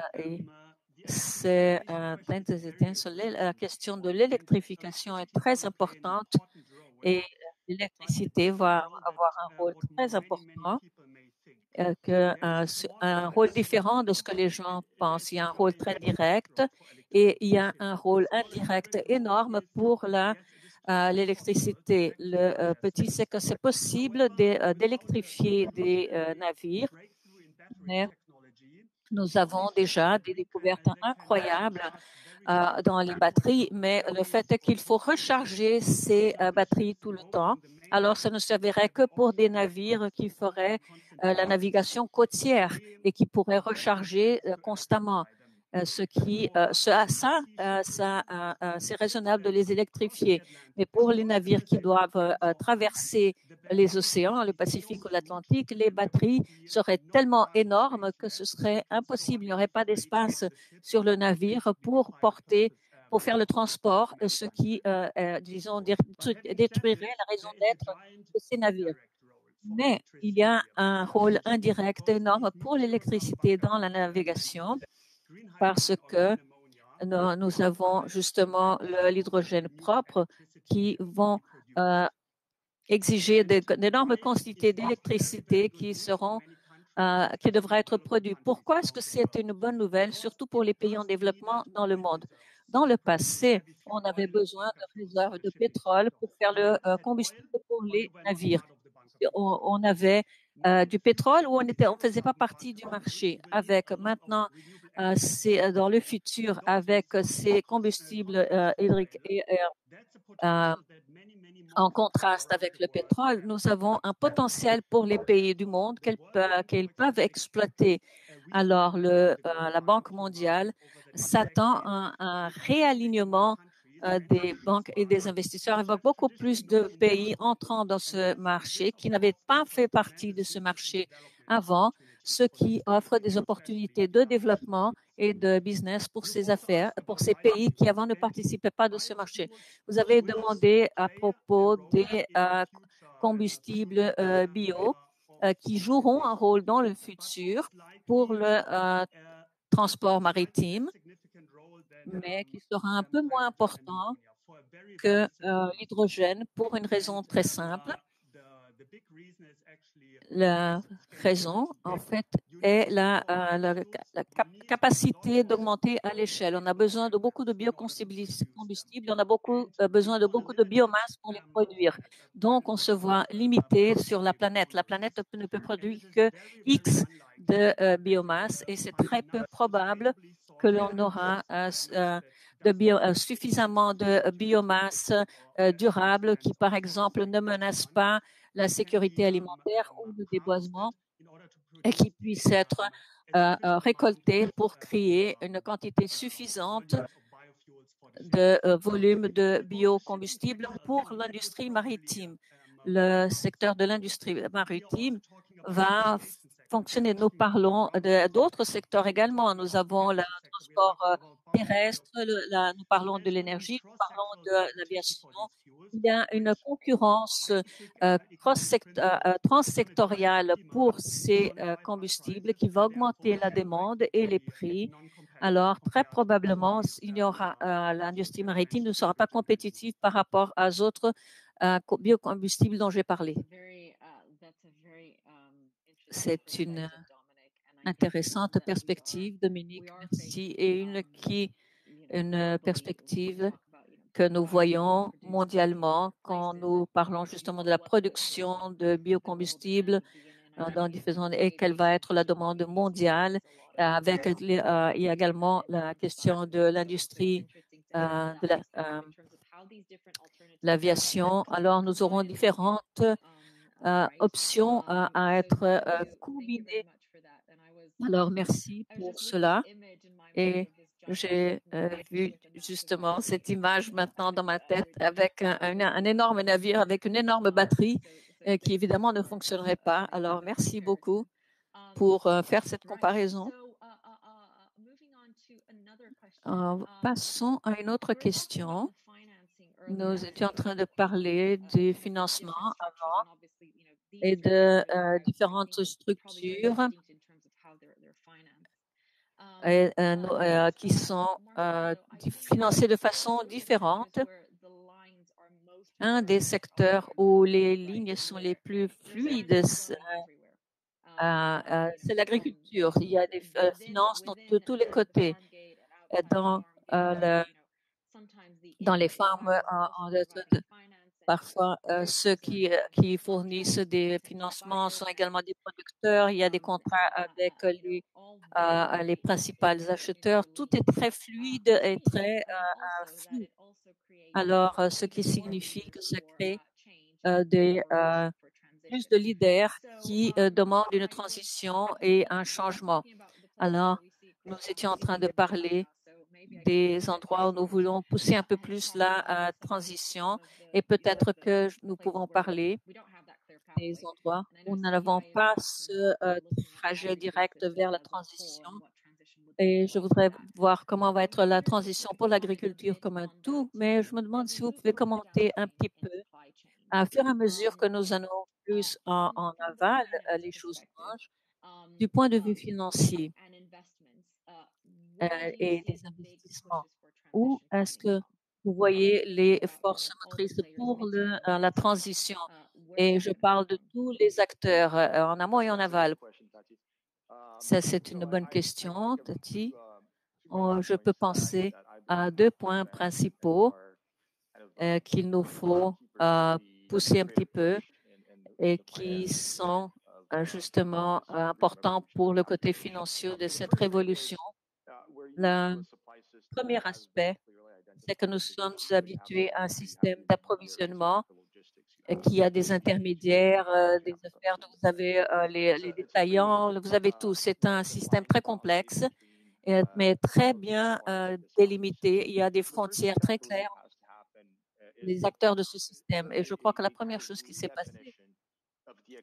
c'est la question de l'électrification est très importante et l'électricité va avoir un rôle très important, un rôle différent de ce que les gens pensent. Il y a un rôle très direct et il y a un rôle indirect énorme pour l'électricité. Le petit, c'est que c'est possible d'électrifier des navires, mais nous avons déjà des découvertes incroyables dans les batteries, mais le fait est qu'il faut recharger ces batteries tout le temps. Alors, ça ne servirait que pour des navires qui feraient la navigation côtière et qui pourraient recharger constamment. C'est raisonnable de les électrifier. Mais pour les navires qui doivent traverser les océans, le Pacifique ou l'Atlantique, les batteries seraient tellement énormes que ce serait impossible. Il n'y aurait pas d'espace sur le navire pour faire le transport, ce qui, disons, détruirait la raison d'être de ces navires. Mais il y a un rôle indirect énorme pour l'électricité dans la navigation parce que nous avons justement l'hydrogène propre qui vont exiger d'énormes quantités d'électricité qui devraient être produites. Pourquoi est-ce que c'est une bonne nouvelle, surtout pour les pays en développement dans le monde? Dans le passé, on avait besoin de réserves de pétrole pour faire le combustible pour les navires. On avait du pétrole où on ne faisait pas partie du marché. Avec maintenant, c'est dans le futur, avec ces combustibles hydriques et en contraste avec le pétrole, nous avons un potentiel pour les pays du monde qu'ils peuvent exploiter. Alors, la Banque mondiale s'attend à un réalignement des banques et des investisseurs avec beaucoup plus de pays entrant dans ce marché qui n'avaient pas fait partie de ce marché avant, ce qui offre des opportunités de développement et de business pour ces affaires, pour ces pays qui avant ne participaient pas de ce marché. Vous avez demandé à propos des combustibles bio qui joueront un rôle dans le futur pour le transport maritime, mais qui sera un peu moins important que l'hydrogène pour une raison très simple. La raison, en fait, est la capacité d'augmenter à l'échelle. On a besoin de beaucoup de biocombustibles, on a besoin de beaucoup de biomasse pour les produire. Donc, on se voit limité sur la planète. La planète ne peut produire que X de biomasse et c'est très peu probable que l'on aura suffisamment de biomasse durable qui, par exemple, ne menace pas la sécurité alimentaire ou le déboisement et qui puisse être récolté pour créer une quantité suffisante de volume de biocombustible pour l'industrie maritime. Le secteur de l'industrie maritime va fonctionner. Nous parlons d'autres secteurs également. Nous avons le transport terrestre, nous parlons de l'énergie, nous parlons de l'aviation. Il y a une concurrence transsectoriale pour ces combustibles qui va augmenter la demande et les prix. Alors, très probablement, l'industrie maritime ne sera pas compétitive par rapport aux autres biocombustibles dont j'ai parlé. C'est une intéressante perspective, Dominique, merci, et une perspective que nous voyons mondialement quand nous parlons justement de la production de biocombustibles dans différentes et quelle va être la demande mondiale avec il y a également la question de l'industrie de l'aviation. Alors, nous aurons différentes options à être combinées. Alors, merci pour cela. Et j'ai vu justement cette image maintenant dans ma tête avec un énorme navire, avec une énorme batterie qui évidemment ne fonctionnerait pas. Alors, merci beaucoup pour faire cette comparaison. Passons à une autre question. Nous étions en train de parler du financement avant et de différentes structures qui sont financées de façon différente. Un des secteurs où les lignes sont les plus fluides, c'est l'agriculture. Il y a des finances de tous les côtés. Dans les fermes, parfois, ceux qui fournissent des financements sont également des producteurs. Il y a des contrats avec les principaux acheteurs. Tout est très fluide et très flou. Alors, ce qui signifie que ça crée plus de leaders qui demandent une transition et un changement. Alors, nous étions en train de parler des endroits où nous voulons pousser un peu plus la transition et peut-être que nous pouvons parler des endroits où nous n'avons pas ce trajet direct vers la transition. Et je voudrais voir comment va être la transition pour l'agriculture comme un tout, mais je me demande si vous pouvez commenter un petit peu. À fur et à mesure que nous allons plus en aval, les choses changent. Du point de vue financier et des investissements, où est-ce que vous voyez les forces motrices pour la transition? Et je parle de tous les acteurs en amont et en aval. Ça, c'est une bonne question, Tati. Je peux penser à deux points principaux qu'il nous faut pousser un petit peu et qui sont justement importants pour le côté financier de cette révolution. Le premier aspect, c'est que nous sommes habitués à un système d'approvisionnement qui a des intermédiaires, des affaires, dont vous avez les détaillants, vous avez tout. C'est un système très complexe, mais très bien délimité. Il y a des frontières très claires les acteurs de ce système. Et je crois que la première chose qui s'est passée,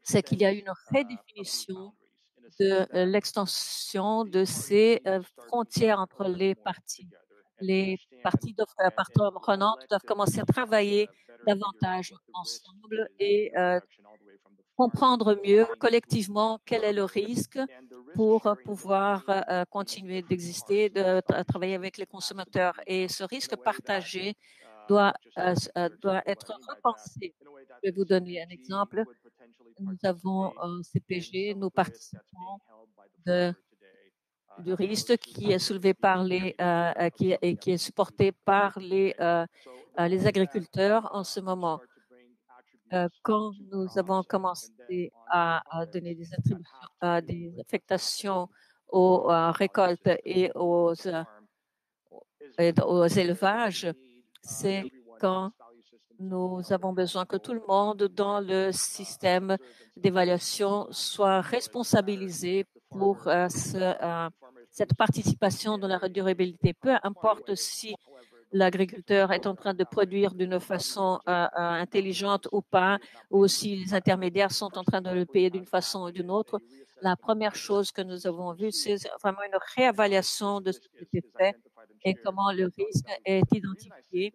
c'est qu'il y a une redéfinition de l'extension de ces frontières entre les parties. Les parties prenantes doivent commencer à travailler davantage ensemble et comprendre mieux collectivement quel est le risque pour pouvoir continuer d'exister, de travailler avec les consommateurs. Et ce risque partagé doit être repensé. Je vais vous donner un exemple. Nous avons un CPG, nous participons du risque qui est soulevé par qui est supporté par les agriculteurs en ce moment. Quand nous avons commencé à donner des attributions, des affectations aux récoltes et aux élevages, c'est quand nous avons besoin que tout le monde dans le système d'évaluation soit responsabilisé pour cette participation dans la durabilité. Peu importe si l'agriculteur est en train de produire d'une façon intelligente ou pas, ou si les intermédiaires sont en train de le payer d'une façon ou d'une autre. La première chose que nous avons vue, c'est vraiment une réévaluation de ce qui était fait et comment le risque est identifié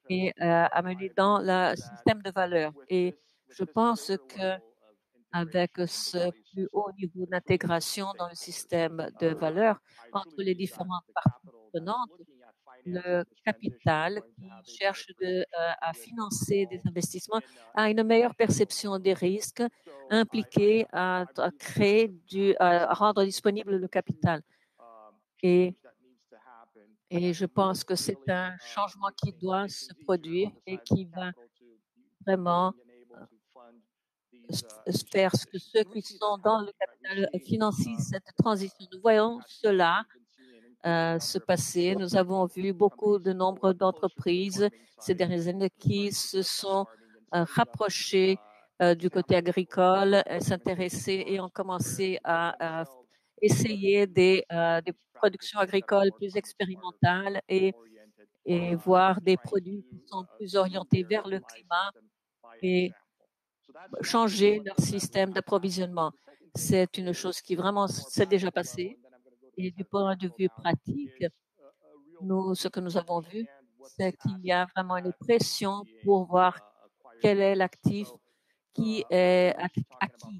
et amené dans le système de valeur. Et je pense que avec ce plus haut niveau d'intégration dans le système de valeur entre les différentes parties prenantes, le capital qui cherche à financer des investissements a une meilleure perception des risques impliqués à créer à rendre disponible le capital. Et je pense que c'est un changement qui doit se produire et qui va vraiment faire que ceux qui sont dans le capital financient cette transition. Nous voyons cela se passer. Nous avons vu beaucoup de nombre d'entreprises ces dernières années qui se sont rapprochées du côté agricole, s'intéresser et ont commencé à essayer des productions agricoles plus expérimentales et voir des produits qui sont plus orientés vers le climat et changer leur système d'approvisionnement. C'est une chose qui vraiment s'est déjà passée. Et du point de vue pratique, ce que nous avons vu, c'est qu'il y a vraiment une pression pour voir quel est l'actif qui est acquis.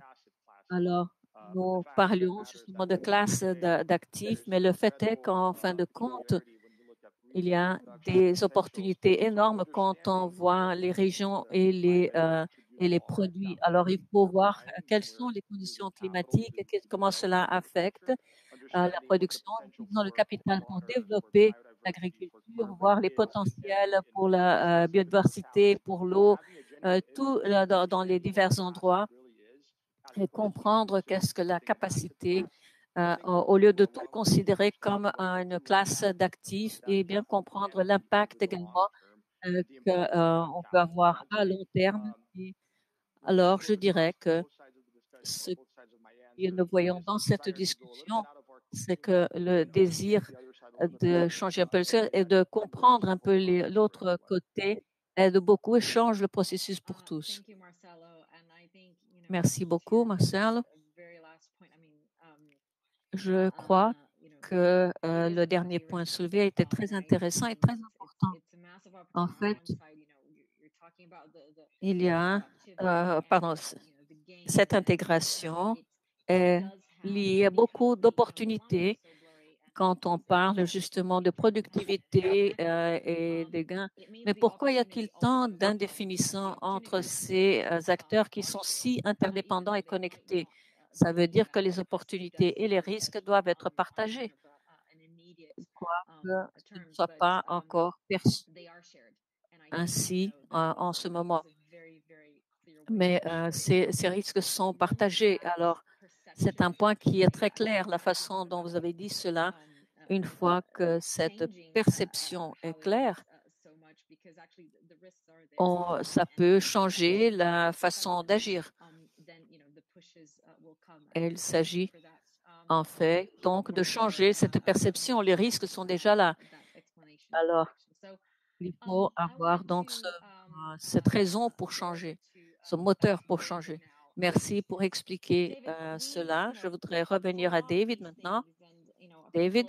Alors, nous parlions justement de classe d'actifs, mais le fait est qu'en fin de compte, il y a des opportunités énormes quand on voit les régions et les produits. Alors, il faut voir quelles sont les conditions climatiques et comment cela affecte la production, utilisant le capital pour développer l'agriculture, voir les potentiels pour la biodiversité, pour l'eau, tout dans les divers endroits et comprendre qu'est-ce que la capacité, au lieu de tout considérer comme une classe d'actifs et bien comprendre l'impact également qu'on peut avoir à long terme. Et alors, je dirais que ce que nous voyons dans cette discussion, c'est que le désir de changer un peu le ciel et de comprendre un peu l'autre côté aide beaucoup et change le processus pour tous. Merci beaucoup, Marcel. Je crois que le dernier point soulevé a été très intéressant et très important. En fait, il y a, cette intégration est liée à beaucoup d'opportunités quand on parle justement de productivité et des gains. Mais pourquoi y a-t-il tant d'indéfinition entre ces acteurs qui sont si interdépendants et connectés? Ça veut dire que les opportunités et les risques doivent être partagés. quoique ce ne soit pas encore perçu ainsi en ce moment. Mais ces risques sont partagés. Alors, c'est un point qui est très clair, la façon dont vous avez dit cela. Une fois que cette perception est claire, ça peut changer la façon d'agir. Et il s'agit en fait donc de changer cette perception. Les risques sont déjà là. Alors, il faut avoir donc cette raison pour changer, ce moteur pour changer. Merci pour expliquer cela. Je voudrais revenir à David maintenant. David,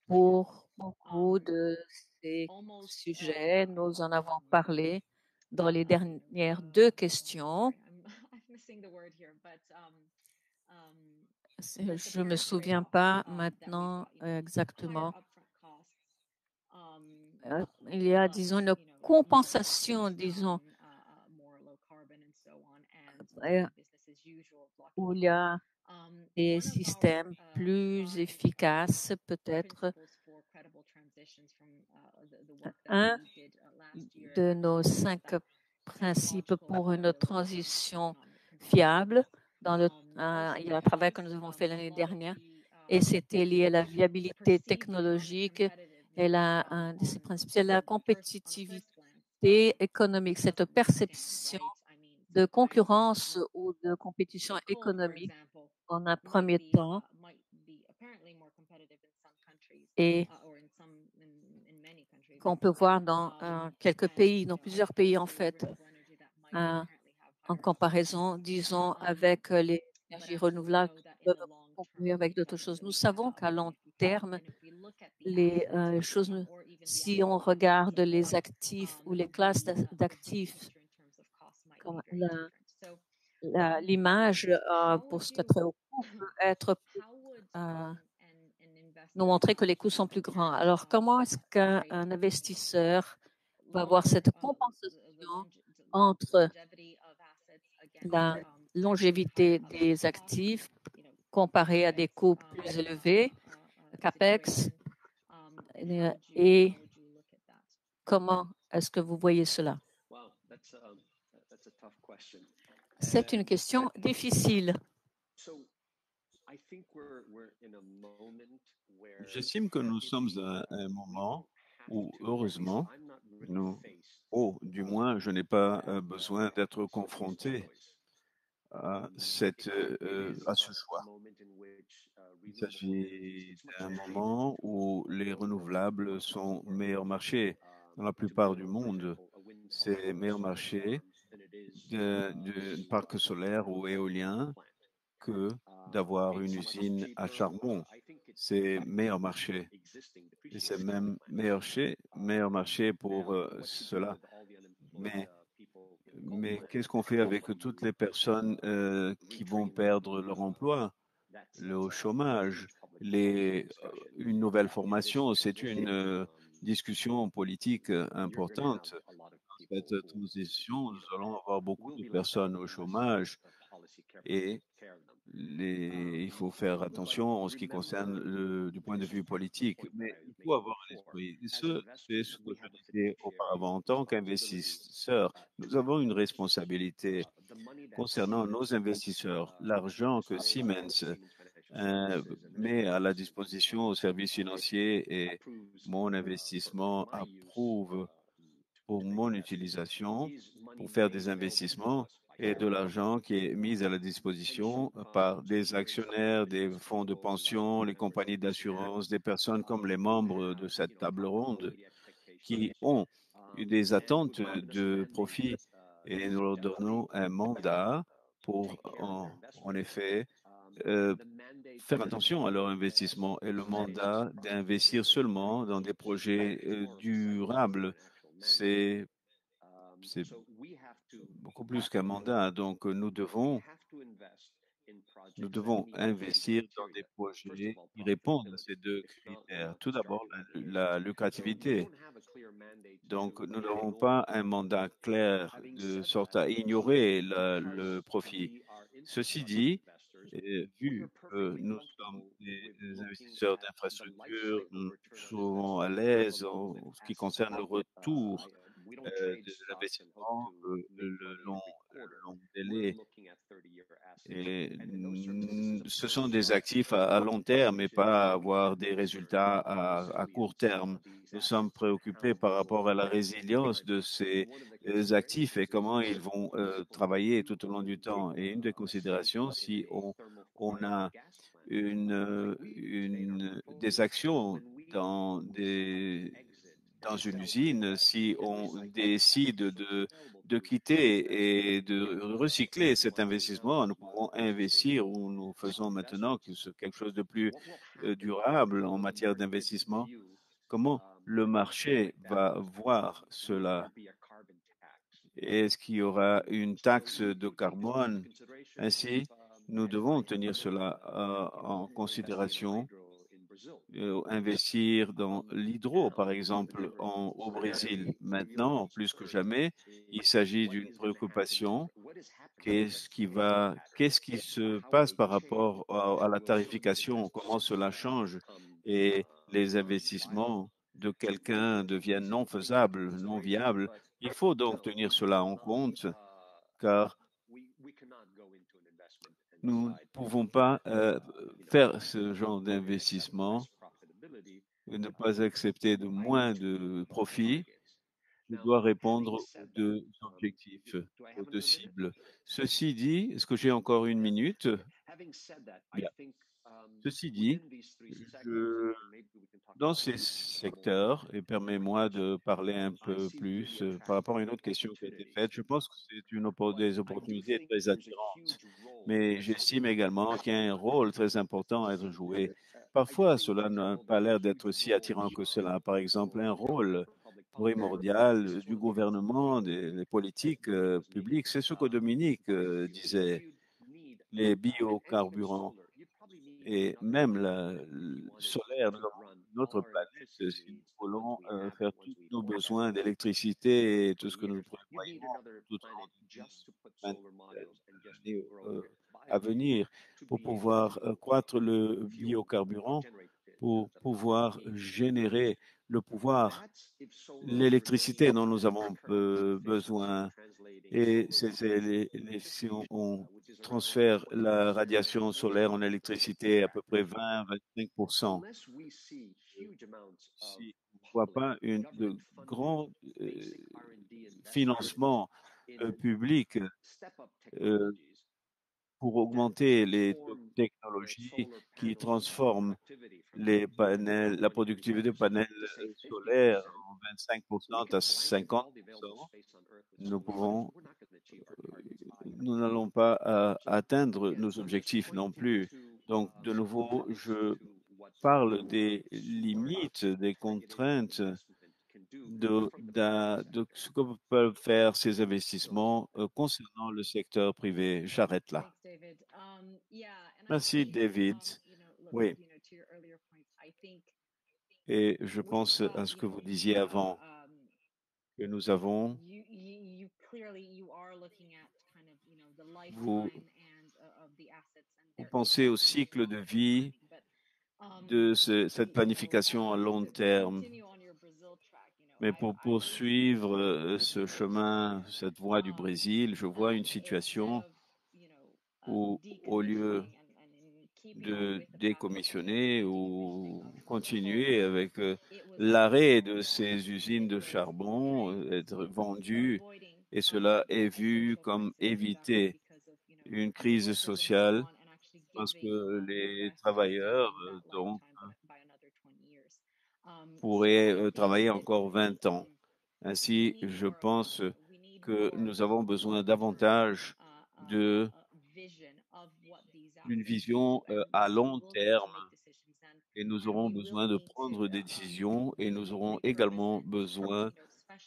pour beaucoup de ces sujets, nous en avons parlé dans les dernières deux questions. Je ne me souviens pas maintenant exactement. Il y a, disons, une compensation, disons, où il y a des systèmes plus efficaces, peut-être. Un de nos 5 principes pour une transition fiable, il y a un travail que nous avons fait l'année dernière, et c'était lié à la viabilité technologique. Et un de ces principes, c'est la compétitivité économique, cette perception de concurrence ou de compétition économique en un premier temps et qu'on peut voir dans quelques pays, dans plusieurs pays en fait, en comparaison, disons, avec les énergies renouvelables qui peuvent concourir avec d'autres choses. Nous savons qu'à long terme, les choses, si on regarde les actifs ou les classes d'actifs, comme l'image pour ce qui est très haut coût peut être nous montrer que les coûts sont plus grands. Alors, comment est-ce qu'un investisseur va avoir cette compensation entre la longévité des actifs comparée à des coûts plus élevés, CAPEX, et comment est-ce que vous voyez cela? C'est une question difficile. J'estime que nous sommes à un moment où, heureusement, du moins, je n'ai pas besoin d'être confronté à ce choix. Il s'agit d'un moment où les renouvelables sont meilleurs marchés. Dans la plupart du monde, c'est meilleur marché d'un parc solaire ou éolien que d'avoir une usine à charbon. C'est meilleur marché. Et c'est même meilleur marché pour cela. Mais qu'est-ce qu'on fait avec toutes les personnes qui vont perdre leur emploi, le chômage, une nouvelle formation? C'est une discussion politique importante. Dans cette transition, nous allons avoir beaucoup de personnes au chômage et il faut faire attention en ce qui concerne du point de vue politique. Mais il faut avoir un esprit. C'est ce que je disais auparavant. En tant qu'investisseur, nous avons une responsabilité concernant nos investisseurs. L'argent que Siemens met à la disposition aux services financiers et mon investissement approuve pour mon utilisation, pour faire des investissements et de l'argent qui est mis à la disposition par des actionnaires, des fonds de pension, les compagnies d'assurance, des personnes comme les membres de cette table ronde qui ont des attentes de profit et nous leur donnons un mandat pour, en effet, faire attention à leur investissement et le mandat d'investir seulement dans des projets durables. C'est beaucoup plus qu'un mandat. Donc, nous devons investir dans des projets qui répondent à ces deux critères. Tout d'abord, la lucrativité. Donc, nous n'avons pas un mandat clair de sorte à ignorer le profit. Ceci dit, Et vu que nous sommes des investisseurs d'infrastructures, nous sommes souvent à l'aise en ce qui concerne le retour de l'investissement, le long délai. Et ce sont des actifs à long terme et pas avoir des résultats à court terme. Nous sommes préoccupés par rapport à la résilience de ces actifs et comment ils vont travailler tout au long du temps. Et une des considérations, si on a des actions dans dans une usine, si on décide de quitter et de recycler cet investissement, nous pouvons investir où nous faisons maintenant quelque chose de plus durable en matière d'investissement. Comment le marché va voir cela? Est-ce qu'il y aura une taxe de carbone? Ainsi, nous devons tenir cela en considération. Investir dans l'hydro, par exemple, au Brésil. Maintenant, plus que jamais, il s'agit d'une préoccupation. Qu'est-ce qui se passe par rapport à la tarification? Comment cela change? Et les investissements de quelqu'un deviennent non faisables, non viables. Il faut donc tenir cela en compte, car nous ne pouvons pas faire ce genre d'investissement et ne pas accepter de moins de profit. Je dois répondre aux deux objectifs, aux deux cibles. Ceci dit, est-ce que j'ai encore une minute? Bien. Ceci dit, je, dans ces secteurs, et permets-moi de parler un peu plus par rapport à une autre question qui a été faite, je pense que c'est des opportunités très attirantes, mais j'estime également qu'il y a un rôle très important à être joué. Parfois, cela n'a pas l'air d'être si attirant que cela. Par exemple, un rôle primordial du gouvernement, des politiques publiques, c'est ce que Dominique disait, les biocarburants et même le solaire, nous avons notre planète, si nous voulons faire tous nos besoins d'électricité et tout ce que nous prévoyons tout au long des 10, 20 années à venir pour pouvoir croître le biocarburant, pour pouvoir générer le pouvoir, l'électricité dont nous avons besoin. Et si on transfère la radiation solaire en électricité à peu près 20-25%, si on ne voit pas de grands financements publics euh, pour augmenter les technologies qui transforment la productivité des panels solaires en 25% à 50%, nous n'allons pas atteindre nos objectifs non plus. Donc, de nouveau, je parle des limites, des contraintes de ce que peuvent faire ces investissements concernant le secteur privé. J'arrête là. Merci, David. Oui, et je pense à ce que vous disiez avant, que nous avons, vous pensez au cycle de vie de cette planification à long terme. Mais pour poursuivre ce chemin, cette voie du Brésil, je vois une situation où, au lieu de décommissionner ou continuer avec l'arrêt de ces usines de charbon, être vendues, et cela est vu comme éviter une crise sociale parce que les travailleurs pourraient travailler encore 20 ans. Ainsi, je pense que nous avons besoin davantage d'une vision à long terme et nous aurons besoin de prendre des décisions et nous aurons également besoin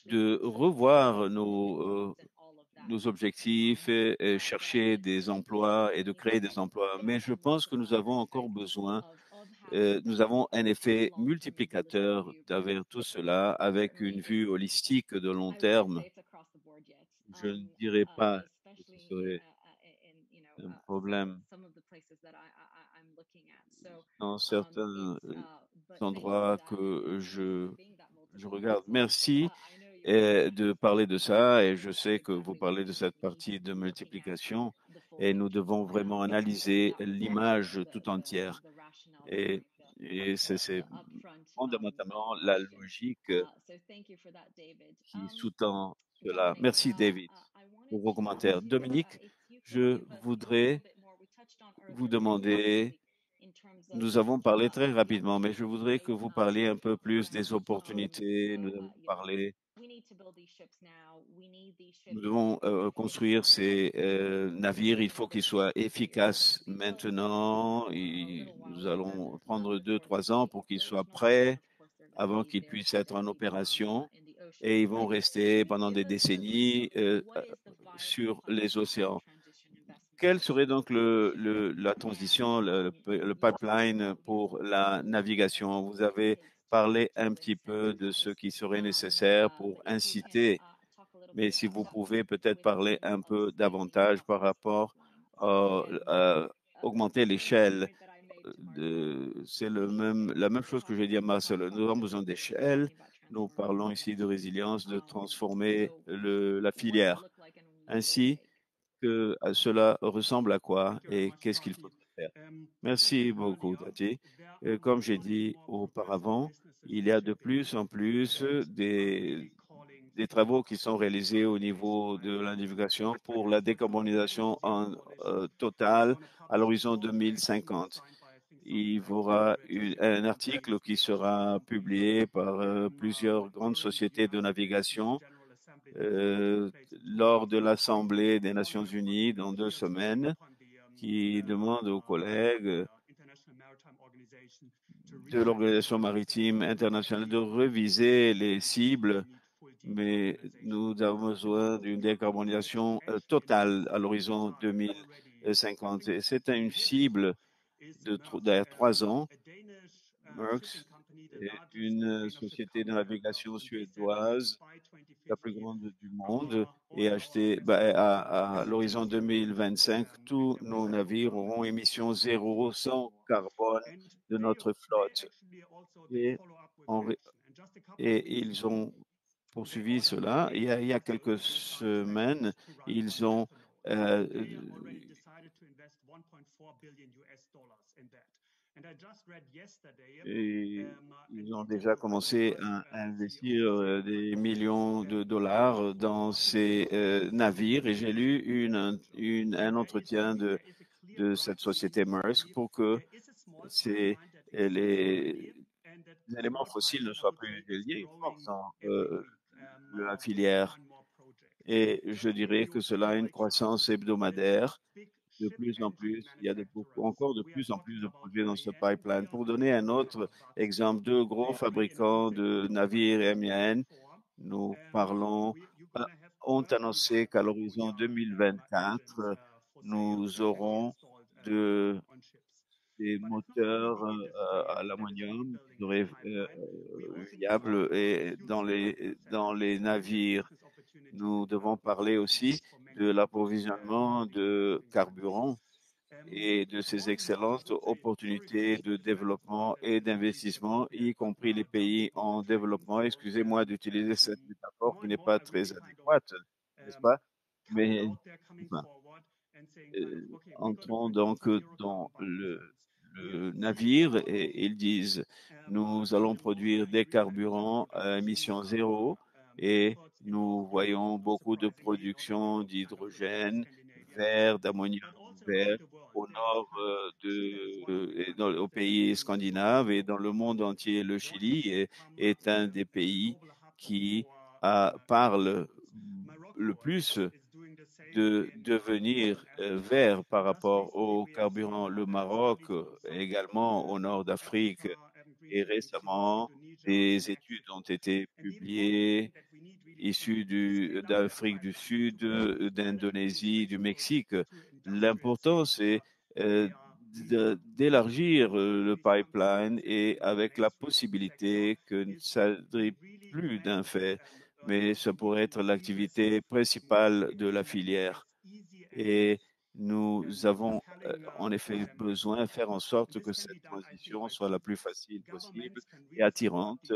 de revoir nos objectifs et chercher des emplois et de créer des emplois. Mais je pense que nous avons encore besoin, nous avons un effet multiplicateur derrière tout cela avec une vue holistique de long terme. Je ne dirais pas que ce serait problème dans certains endroits que je regarde. Merci de parler de ça et je sais que vous parlez de cette partie de multiplication et nous devons vraiment analyser l'image tout entière et, et c'est fondamentalement la logique qui sous-tend cela. Merci David pour vos commentaires. Dominique, je voudrais vous demander, nous avons parlé très rapidement, mais je voudrais que vous parliez un peu plus des opportunités. Nous avons parlé, nous devons construire ces navires. Il faut qu'ils soient efficaces maintenant. Nous allons prendre 2-3 ans pour qu'ils soient prêts avant qu'ils puissent être en opération. Et ils vont rester pendant des décennies sur les océans. Quelle serait donc la transition, le pipeline pour la navigation? Vous avez parlé un petit peu de ce qui serait nécessaire pour inciter, mais si vous pouvez peut-être parler un peu davantage par rapport à augmenter l'échelle. C'est la même chose que j'ai dit à Marcel. Nous avons besoin d'échelle. Nous parlons ici de résilience, de transformer la filière. Ainsi que cela ressemble à quoi et qu'est-ce qu'il faudrait faire. Merci beaucoup, Tati. Comme j'ai dit auparavant, il y a de plus en plus des travaux qui sont réalisés au niveau de la navigation pour la décarbonisation totale à l'horizon 2050. Il y aura un article qui sera publié par plusieurs grandes sociétés de navigation lors de l'Assemblée des Nations Unies dans 2 semaines, qui demande aux collègues de l'Organisation maritime internationale de réviser les cibles, mais nous avons besoin d'une décarbonisation totale à l'horizon 2050. Et c'est une cible derrière 3 ans. Maersk est une société de navigation suédoise, la plus grande du monde, et à l'horizon 2025, tous nos navires auront émission zéro sans carbone de notre flotte. Et, ils ont poursuivi cela. Il y a quelques semaines, ils ont ils ont déjà commencé à investir des millions de dollars dans ces navires et j'ai lu un entretien de cette société Maersk pour que les éléments fossiles ne soient plus liés dans la filière. Et je dirais que cela a une croissance hebdomadaire. De plus en plus, il y a encore de plus en plus de projets dans ce pipeline. Pour donner un autre exemple, 2 gros fabricants de navires éoliennes, nous ont annoncé qu'à l'horizon 2024, nous aurons des moteurs à l'ammonium qui seraient viables et dans les navires. Nous devons parler aussi de l'approvisionnement de carburant et de ces excellentes opportunités de développement et d'investissement, y compris les pays en développement. Excusez-moi d'utiliser cette métaphore qui n'est pas très adéquate, n'est-ce pas? Mais enfin, entrons donc dans le navire et ils disent, nous allons produire des carburants à émission zéro et nous voyons beaucoup de production d'hydrogène vert, d'ammonium vert au nord aux pays scandinaves et dans le monde entier. Le Chili est un des pays qui parle le plus de devenir vert par rapport au carburant. Le Maroc, également au nord d'Afrique, et récemment, des études ont été publiées issues d'Afrique du Sud, d'Indonésie, du Mexique. L'important, c'est d'élargir le pipeline et avec la possibilité que ça ne plus d'un fait, mais ça pourrait être l'activité principale de la filière. Et Nous avons en effet besoin de faire en sorte que cette transition soit la plus facile possible et attirante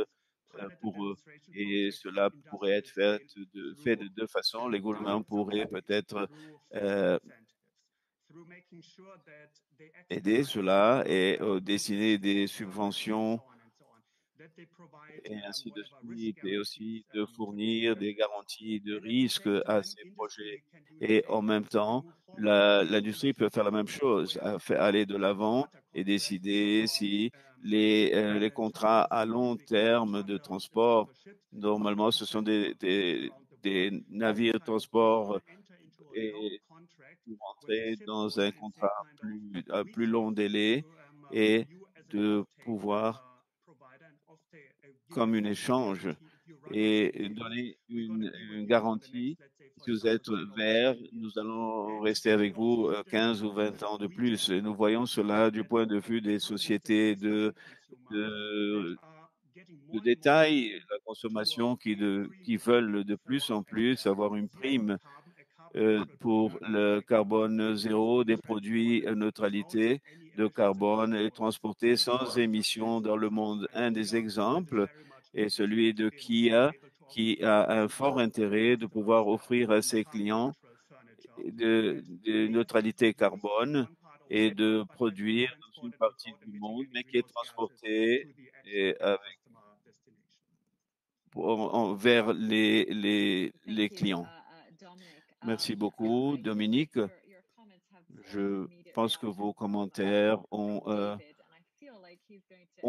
pour eux. Et cela pourrait être fait de deux façons. Les gouvernements pourraient peut-être aider cela et dessiner des subventions et ainsi de suite, et aussi de fournir des garanties de risque à ces projets. Et en même temps, l'industrie peut faire la même chose, aller de l'avant et décider si les contrats à long terme de transport, normalement, ce sont des navires de transport et pour entrer dans un contrat à plus long délai et de pouvoir comme un échange et donner une garantie. Si vous êtes vert, nous allons rester avec vous 15 ou 20 ans de plus. Et nous voyons cela du point de vue des sociétés de, de détail, la consommation qui veulent de plus en plus avoir une prime pour le carbone zéro des produits neutralité de carbone et transportés sans émissions dans le monde. Un des exemples est celui de Kia, qui a un fort intérêt de pouvoir offrir à ses clients de neutralité carbone et de produire dans une partie du monde, mais qui est transporté et, vers les clients. Merci beaucoup, Dominique. Je pense que vos commentaires ont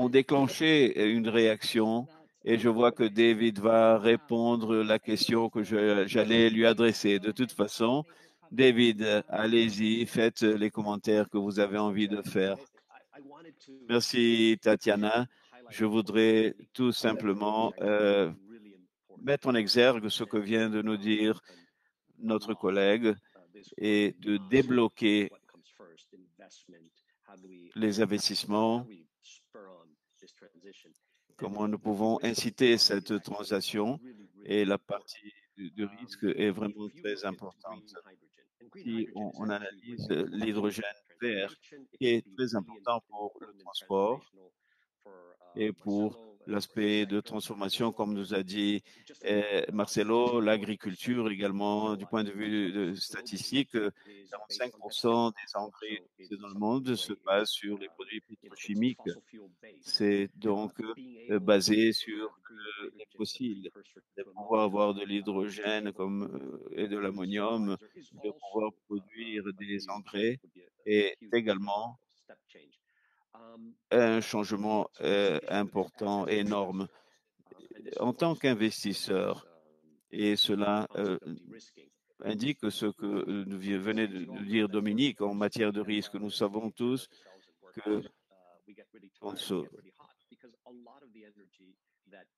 déclenché une réaction et je vois que David va répondre la question que j'allais lui adresser. De toute façon, David, allez-y, faites les commentaires que vous avez envie de faire. Merci, Tatiana. Je voudrais tout simplement mettre en exergue ce que vient de nous dire notre collègue et de débloquer les investissements, comment nous pouvons inciter cette transition et la partie de risque est vraiment très importante. Si on analyse l'hydrogène vert, qui est très important pour le transport et pour l'aspect de transformation, comme nous a dit Marcelo, l'agriculture également, du point de vue statistique, 45% des engrais utilisés dans le monde se basent sur les produits pétrochimiques. C'est donc basé sur les fossiles. De pouvoir avoir de l'hydrogène et de l'ammonium, de pouvoir produire des engrais est également un changement important, énorme. En tant qu'investisseur, et cela indique ce que venait de nous dire Dominique en matière de risque. Nous savons tous que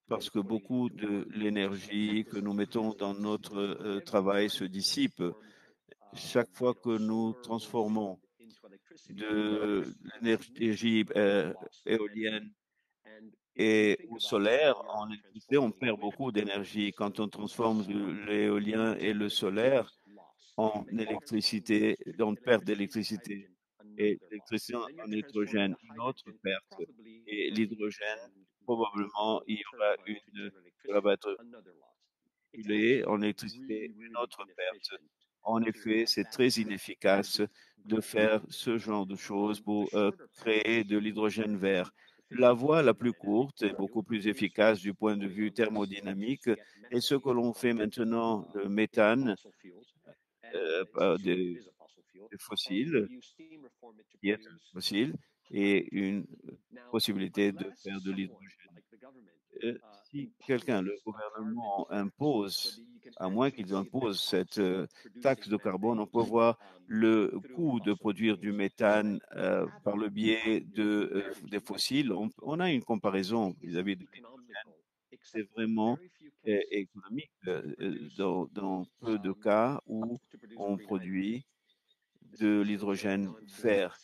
parce que beaucoup de l'énergie que nous mettons dans notre travail se dissipe. Chaque fois que nous transformons de l'énergie éolienne et ou solaire en électricité, on perd beaucoup d'énergie. Quand on transforme l'éolien et le solaire en électricité, on perd d'électricité. Et l'électricité en hydrogène, une autre perte. Et l'hydrogène, probablement, cela va être en électricité, une autre perte. En effet, c'est très inefficace de faire ce genre de choses pour créer de l'hydrogène vert. La voie la plus courte et beaucoup plus efficace du point de vue thermodynamique est ce que l'on fait maintenant, le méthane des fossiles, qui est un fossile, et une possibilité de faire de l'hydrogène. Si quelqu'un, le gouvernement impose, à moins qu'ils imposent cette taxe de carbone, on peut voir le coût de produire du méthane par le biais des fossiles. On a une comparaison vis-à-vis de l'hydrogène. C'est vraiment économique dans peu de cas où on produit de l'hydrogène vert.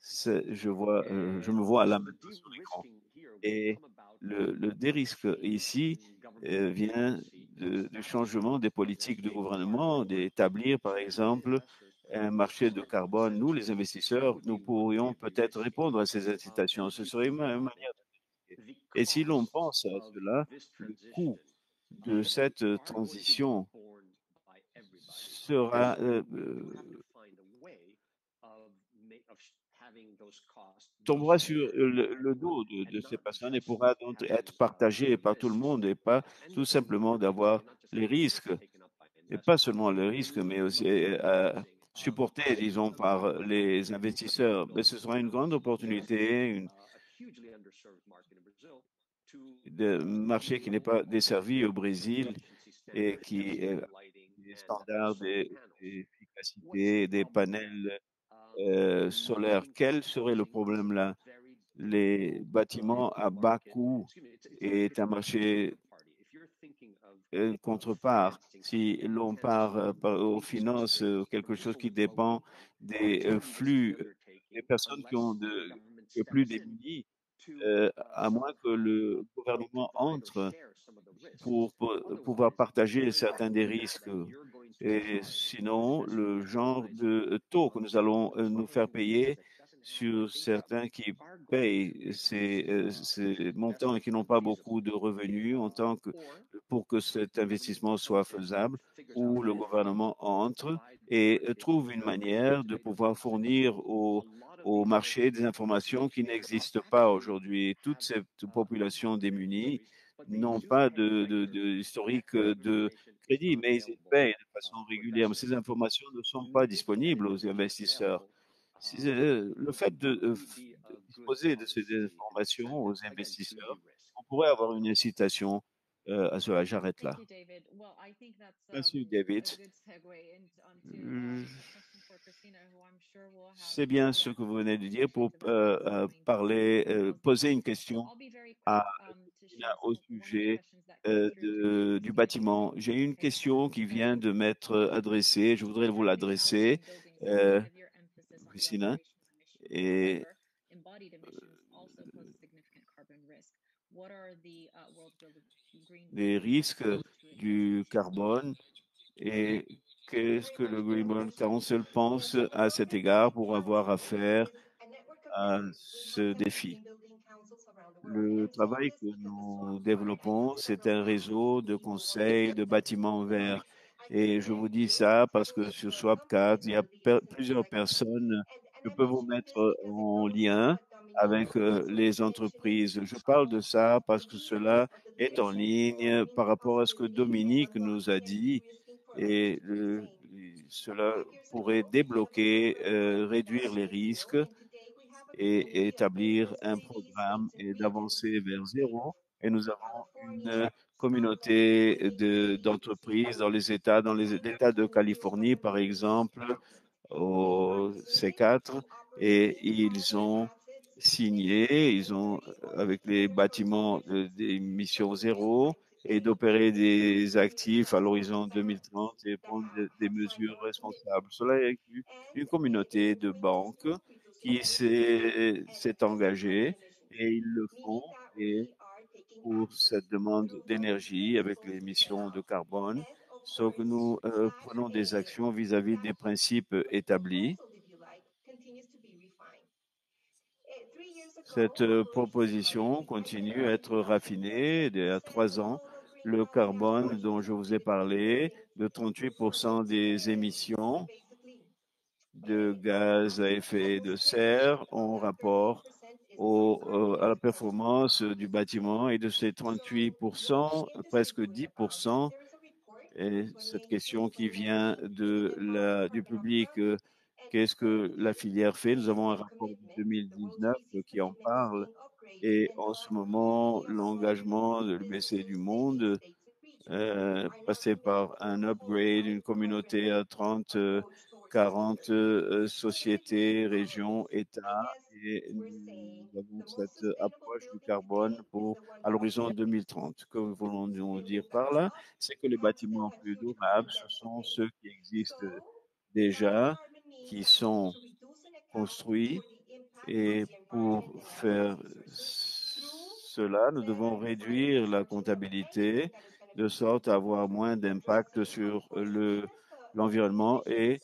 Je me vois là maintenant sur l'écran. Et le dérisque ici vient du changement des politiques du gouvernement, d'établir, par exemple, un marché de carbone, nous, les investisseurs, nous pourrions peut-être répondre à ces incitations. Ce serait une manière de... Et si l'on pense à cela, le coût de cette transition sera tombera sur le dos de ces personnes et pourra donc être partagé par tout le monde et pas tout simplement d'avoir les risques, et pas seulement les risques, mais aussi supportés, disons, par les investisseurs. Mais ce sera une grande opportunité, de marché qui n'est pas desservi au Brésil et qui est des standards d'efficacité des panels solaires. Quel serait le problème là? Les bâtiments à bas coût est un marché contrepart. Si l'on part aux finances, quelque chose qui dépend des flux des personnes qui ont les plus démunis, à moins que le gouvernement entre pour pouvoir partager certains des risques. Et sinon, le genre de taux que nous allons nous faire payer sur certains qui payent ces montants et qui n'ont pas beaucoup de revenus en tant que pour que cet investissement soit faisable, où le gouvernement entre et trouve une manière de pouvoir fournir au marché des informations qui n'existent pas aujourd'hui. Toute cette population démunie n'ont pas d'historique de crédit, mais ils payent de façon régulière. Mais ces informations ne sont pas disponibles aux investisseurs. Le fait de disposer de ces informations aux investisseurs, on pourrait avoir une incitation à cela. J'arrête là. Merci, David. C'est bien ce que vous venez de dire pour poser une question à Christina au sujet du bâtiment. J'ai une question qui vient de m'être adressée. Je voudrais vous l'adresser, Christina. Et les risques du carbone et qu'est-ce que le Green Council pense à cet égard pour avoir affaire à ce défi. Le travail que nous développons, c'est un réseau de conseils de bâtiments verts. Et je vous dis ça parce que sur Swapcat, il y a plusieurs personnes que peuvent vous mettre en lien avec les entreprises. Je parle de ça parce que cela est en ligne par rapport à ce que Dominique nous a dit et cela pourrait débloquer, réduire les risques et établir un programme et d'avancer vers zéro. Et nous avons une communauté d'entreprises dans les États, l'État de Californie, par exemple, au C4, et ils ont signé, avec les bâtiments des missions zéro et d'opérer des actifs à l'horizon 2030 et prendre des mesures responsables. Cela inclut une communauté de banques qui s'est engagée et ils le font et pour cette demande d'énergie avec les émissions de carbone, sauf que nous prenons des actions vis-à-vis des principes établis. Cette proposition continue à être raffinée il y a 3 ans. Le carbone dont je vous ai parlé, de 38% des émissions de gaz à effet de serre en rapport à la performance du bâtiment et de ces 38%, presque 10%, et cette question qui vient du public, qu'est-ce que la filière fait? Nous avons un rapport de 2019 qui en parle et en ce moment, l'engagement de l'UBC du monde passer par un upgrade, une communauté à 30, 40 sociétés, régions, États, et nous avons cette approche du carbone à l'horizon 2030. Que voulons-nous dire par là? C'est que les bâtiments plus durables, ce sont ceux qui existent déjà, qui sont construits, et pour faire cela, nous devons réduire la comptabilité de sorte à avoir moins d'impact sur l'environnement et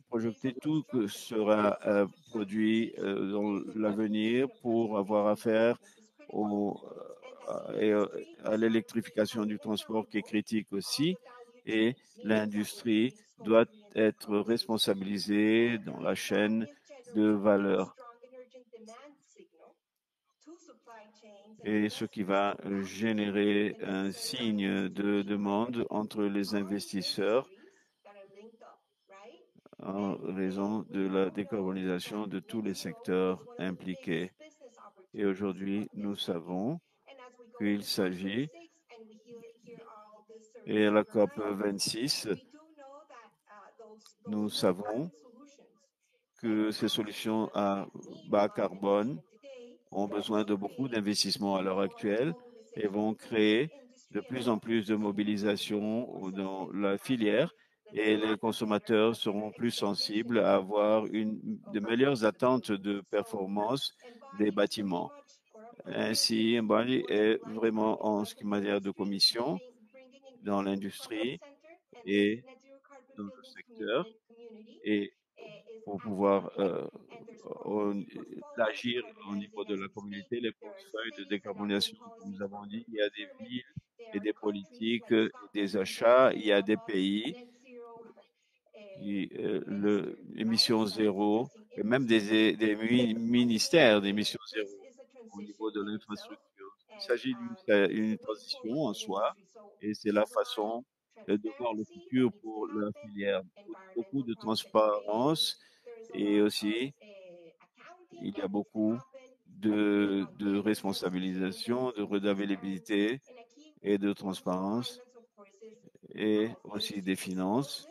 projeter tout que sera produit dans l'avenir pour avoir affaire à l'électrification du transport qui est critique aussi. Et l'industrie doit être responsabilisée dans la chaîne de valeur. Et ce qui va générer un signe de demande entre les investisseurs en raison de la décarbonisation de tous les secteurs impliqués. Et aujourd'hui, nous savons qu'il s'agit, et à la COP 26, nous savons que ces solutions à bas carbone ont besoin de beaucoup d'investissements à l'heure actuelle et vont créer de plus en plus de mobilisation dans la filière et les consommateurs seront plus sensibles à avoir de meilleures attentes de performance des bâtiments. Ainsi, Mbali est vraiment en ce qui matière de commission dans l'industrie et dans le secteur et pour pouvoir agir au niveau de la communauté, les portefeuilles de décarbonisation, comme nous avons dit, il y a des villes et des politiques et des achats, il y a des pays l'émission zéro, et même des ministères d'émission zéro au niveau de l'infrastructure. Il s'agit d'une transition en soi et c'est la façon de voir le futur pour la filière. Beaucoup de transparence et aussi il y a beaucoup de responsabilisation, de redevabilité et de transparence et aussi des finances.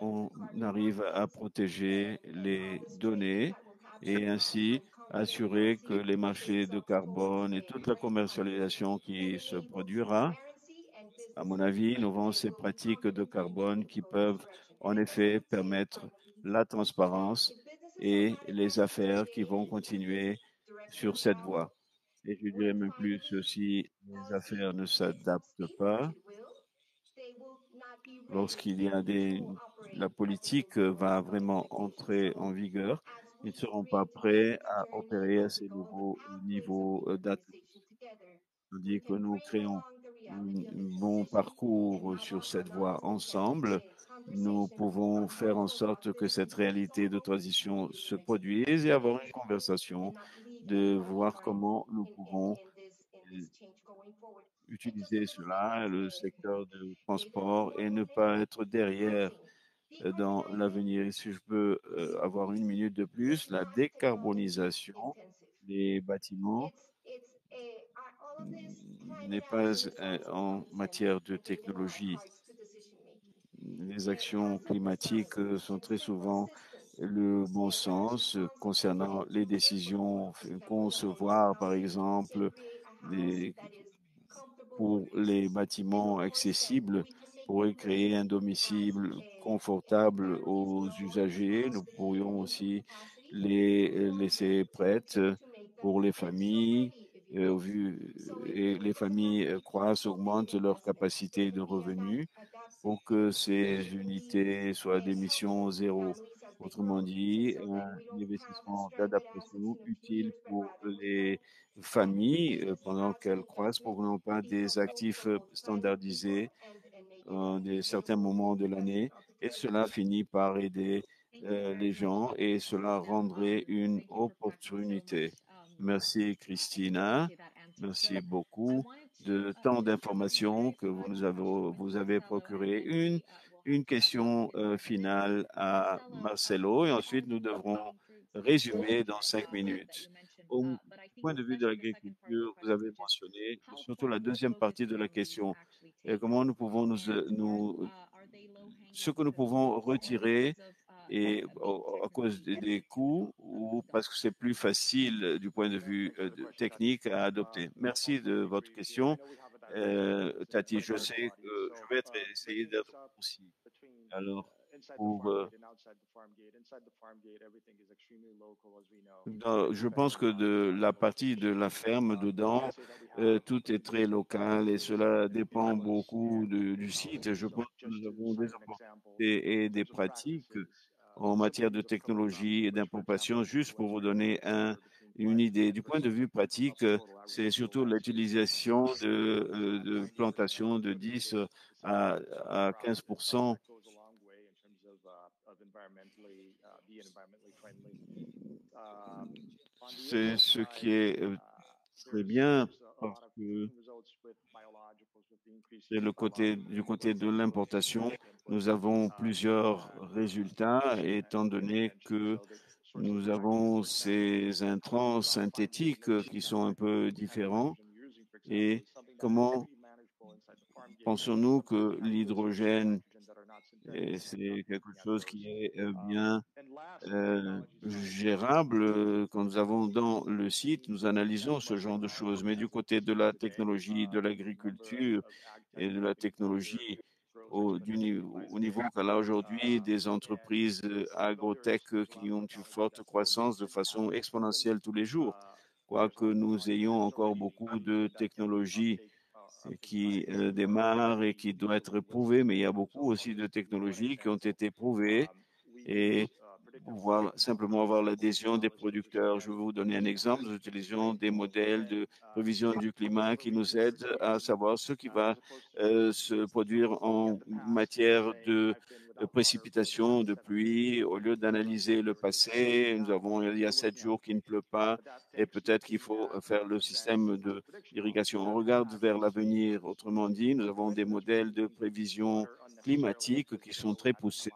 On arrive à protéger les données et ainsi assurer que les marchés de carbone et toute la commercialisation qui se produira, à mon avis, nous avons ces pratiques de carbone qui peuvent en effet permettre la transparence et les affaires qui vont continuer sur cette voie. Et je dirais même plus, si les affaires ne s'adaptent pas, lorsqu'il y a la politique va vraiment entrer en vigueur, ils ne seront pas prêts à opérer à ces nouveaux niveaux d'atteinte. Tandis que nous créons un bon parcours sur cette voie ensemble, nous pouvons faire en sorte que cette réalité de transition se produise et avoir une conversation de voir comment nous pouvons utiliser cela, le secteur du transport et ne pas être derrière dans l'avenir. Si je peux avoir une minute de plus, la décarbonisation des bâtiments n'est pas en matière de technologie. Les actions climatiques sont très souvent le bon sens concernant les décisions, concevoir par exemple pour les bâtiments accessibles, pour créer un domicile confortable aux usagers. Nous pourrions aussi les laisser prêtes pour les familles. Et les familles croissent, augmentent leur capacité de revenus pour que ces unités soient d'émission zéro. Autrement dit, un investissement d'adaptation utile pour les familles pendant qu'elles croissent pour non pas des actifs standardisés à certains moments de l'année. Et cela finit par aider les gens et cela rendrait une opportunité. Merci Christina. Merci beaucoup de tant d'informations que vous avez procuré. Une question finale à Marcelo et ensuite nous devrons résumer dans 5 minutes. Au point de vue de l'agriculture, vous avez mentionné surtout la deuxième partie de la question. Et comment nous pouvons ce que nous pouvons retirer et à cause des coûts ou parce que c'est plus facile du point de vue technique à adopter. Merci de votre question. Tati, je sais que je vais essayer d'être concis. Alors, Je pense que de la partie de la ferme dedans, tout est très local et cela dépend beaucoup du site. Je pense que nous avons des opportunités et des pratiques en matière de technologie et d'implantation. Juste pour vous donner une idée, du point de vue pratique, c'est surtout l'utilisation de plantations de 10 à 15%. C'est ce qui est très bien parce que c'est du côté de l'importation, nous avons plusieurs résultats étant donné que nous avons ces intrants synthétiques qui sont un peu différents. Et comment pensons-nous que l'hydrogène, c'est quelque chose qui est bien gérable quand nous avons dans le site, nous analysons ce genre de choses. Mais du côté de la technologie, de l'agriculture et de la technologie, au niveau qu'elle a aujourd'hui des entreprises agrotech qui ont une forte croissance de façon exponentielle tous les jours. Quoique nous ayons encore beaucoup de technologies qui démarrent et qui doivent être prouvées, mais il y a beaucoup aussi de technologies qui ont été prouvées et pouvoir simplement avoir l'adhésion des producteurs. Je vais vous donner un exemple. Nous utilisons des modèles de prévision du climat qui nous aident à savoir ce qui va se produire en matière de précipitation, de pluie. Au lieu d'analyser le passé, nous avons, il y a 7 jours qu'il ne pleut pas et peut-être qu'il faut faire le système d'irrigation. On regarde vers l'avenir. Autrement dit, nous avons des modèles de prévision climatique qui sont très poussés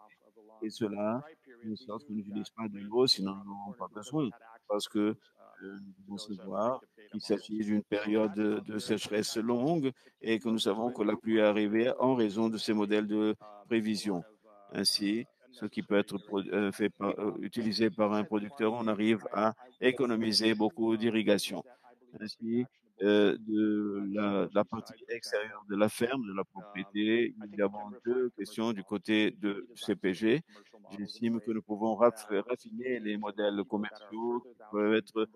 et cela, de sorte qu'on n'utilise pas de l'eau si nous n'en avons pas besoin, parce que nous devons savoir qu'il s'agit d'une période de sécheresse longue et que nous savons que la pluie est arrivée en raison de ces modèles de prévision. Ainsi, ce qui peut être utilisé par un producteur, on arrive à économiser beaucoup d'irrigation. Ainsi, de la partie extérieure de la ferme, de la propriété, nous avons deux questions du côté de CPG. J'estime que nous pouvons raffiner les modèles commerciaux qui peuvent être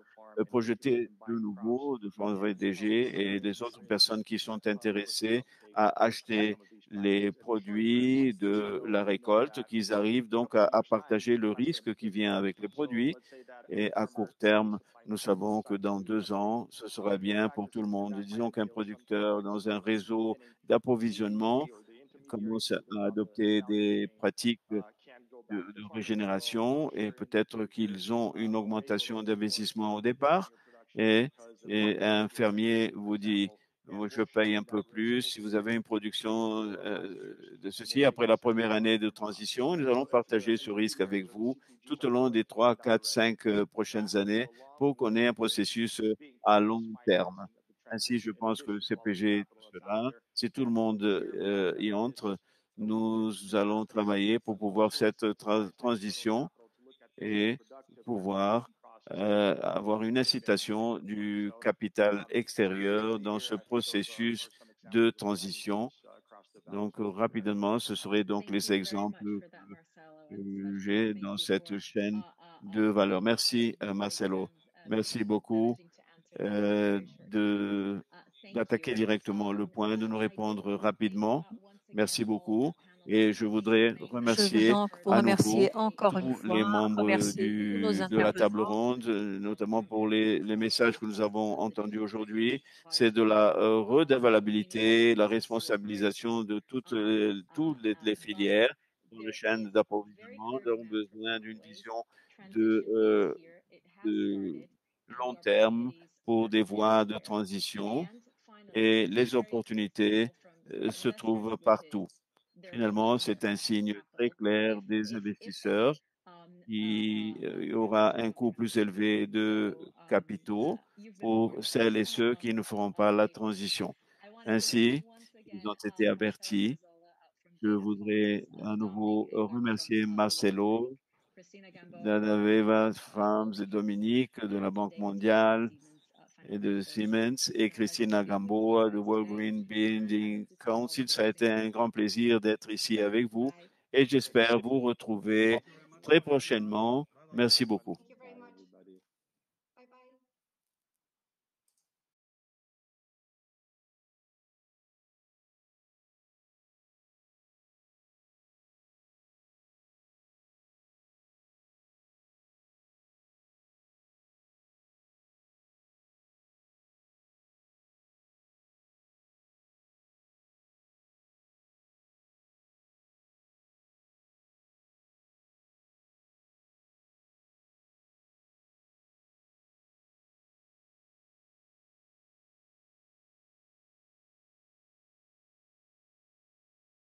projetés de nouveau devant VDG et les autres personnes qui sont intéressées à acheter les produits de la récolte, qu'ils arrivent donc à partager le risque qui vient avec les produits. Et à court terme, nous savons que dans 2 ans, ce sera bien pour tout le monde. Disons qu'un producteur dans un réseau d'approvisionnement commence à adopter des pratiques de régénération et peut-être qu'ils ont une augmentation d'investissement au départ et un fermier vous dit, moi, je paye un peu plus. Si vous avez une production de ceci, après la première année de transition, nous allons partager ce risque avec vous tout au long des 3, 4, 5 prochaines années pour qu'on ait un processus à long terme. Ainsi, je pense que le CPG, tout cela, si tout le monde y entre, nous allons travailler pour pouvoir cette transition et pouvoir avoir une incitation du capital extérieur dans ce processus de transition. Donc, rapidement, ce seraient donc les exemples que j'ai dans cette chaîne de valeur. Merci, Marcelo. Merci beaucoup d'attaquer directement le point, de nous répondre rapidement. Merci beaucoup. Et je voudrais Je veux remercier donc vous à nouveau remercier encore une tous les fois, membres remercier tous nos de la table intervenants. ronde, notamment pour les messages que nous avons entendus aujourd'hui. C'est de la redévalabilité, la responsabilisation de toutes les filières dans les chaînes d'approvisionnement. Nous avons besoin d'une vision de, de long terme pour des voies de transition et les opportunités se trouvent partout. Finalement, c'est un signe très clair des investisseurs qui y aura un coût plus élevé de capitaux pour celles et ceux qui ne feront pas la transition. Ainsi, ils ont été avertis. Je voudrais à nouveau remercier Marcelo, Dadaveva Farms et Dominique de la Banque mondiale et de Siemens et Christina Gamboa de World Green Building Council. Ça a été un grand plaisir d'être ici avec vous et j'espère vous retrouver très prochainement. Merci beaucoup.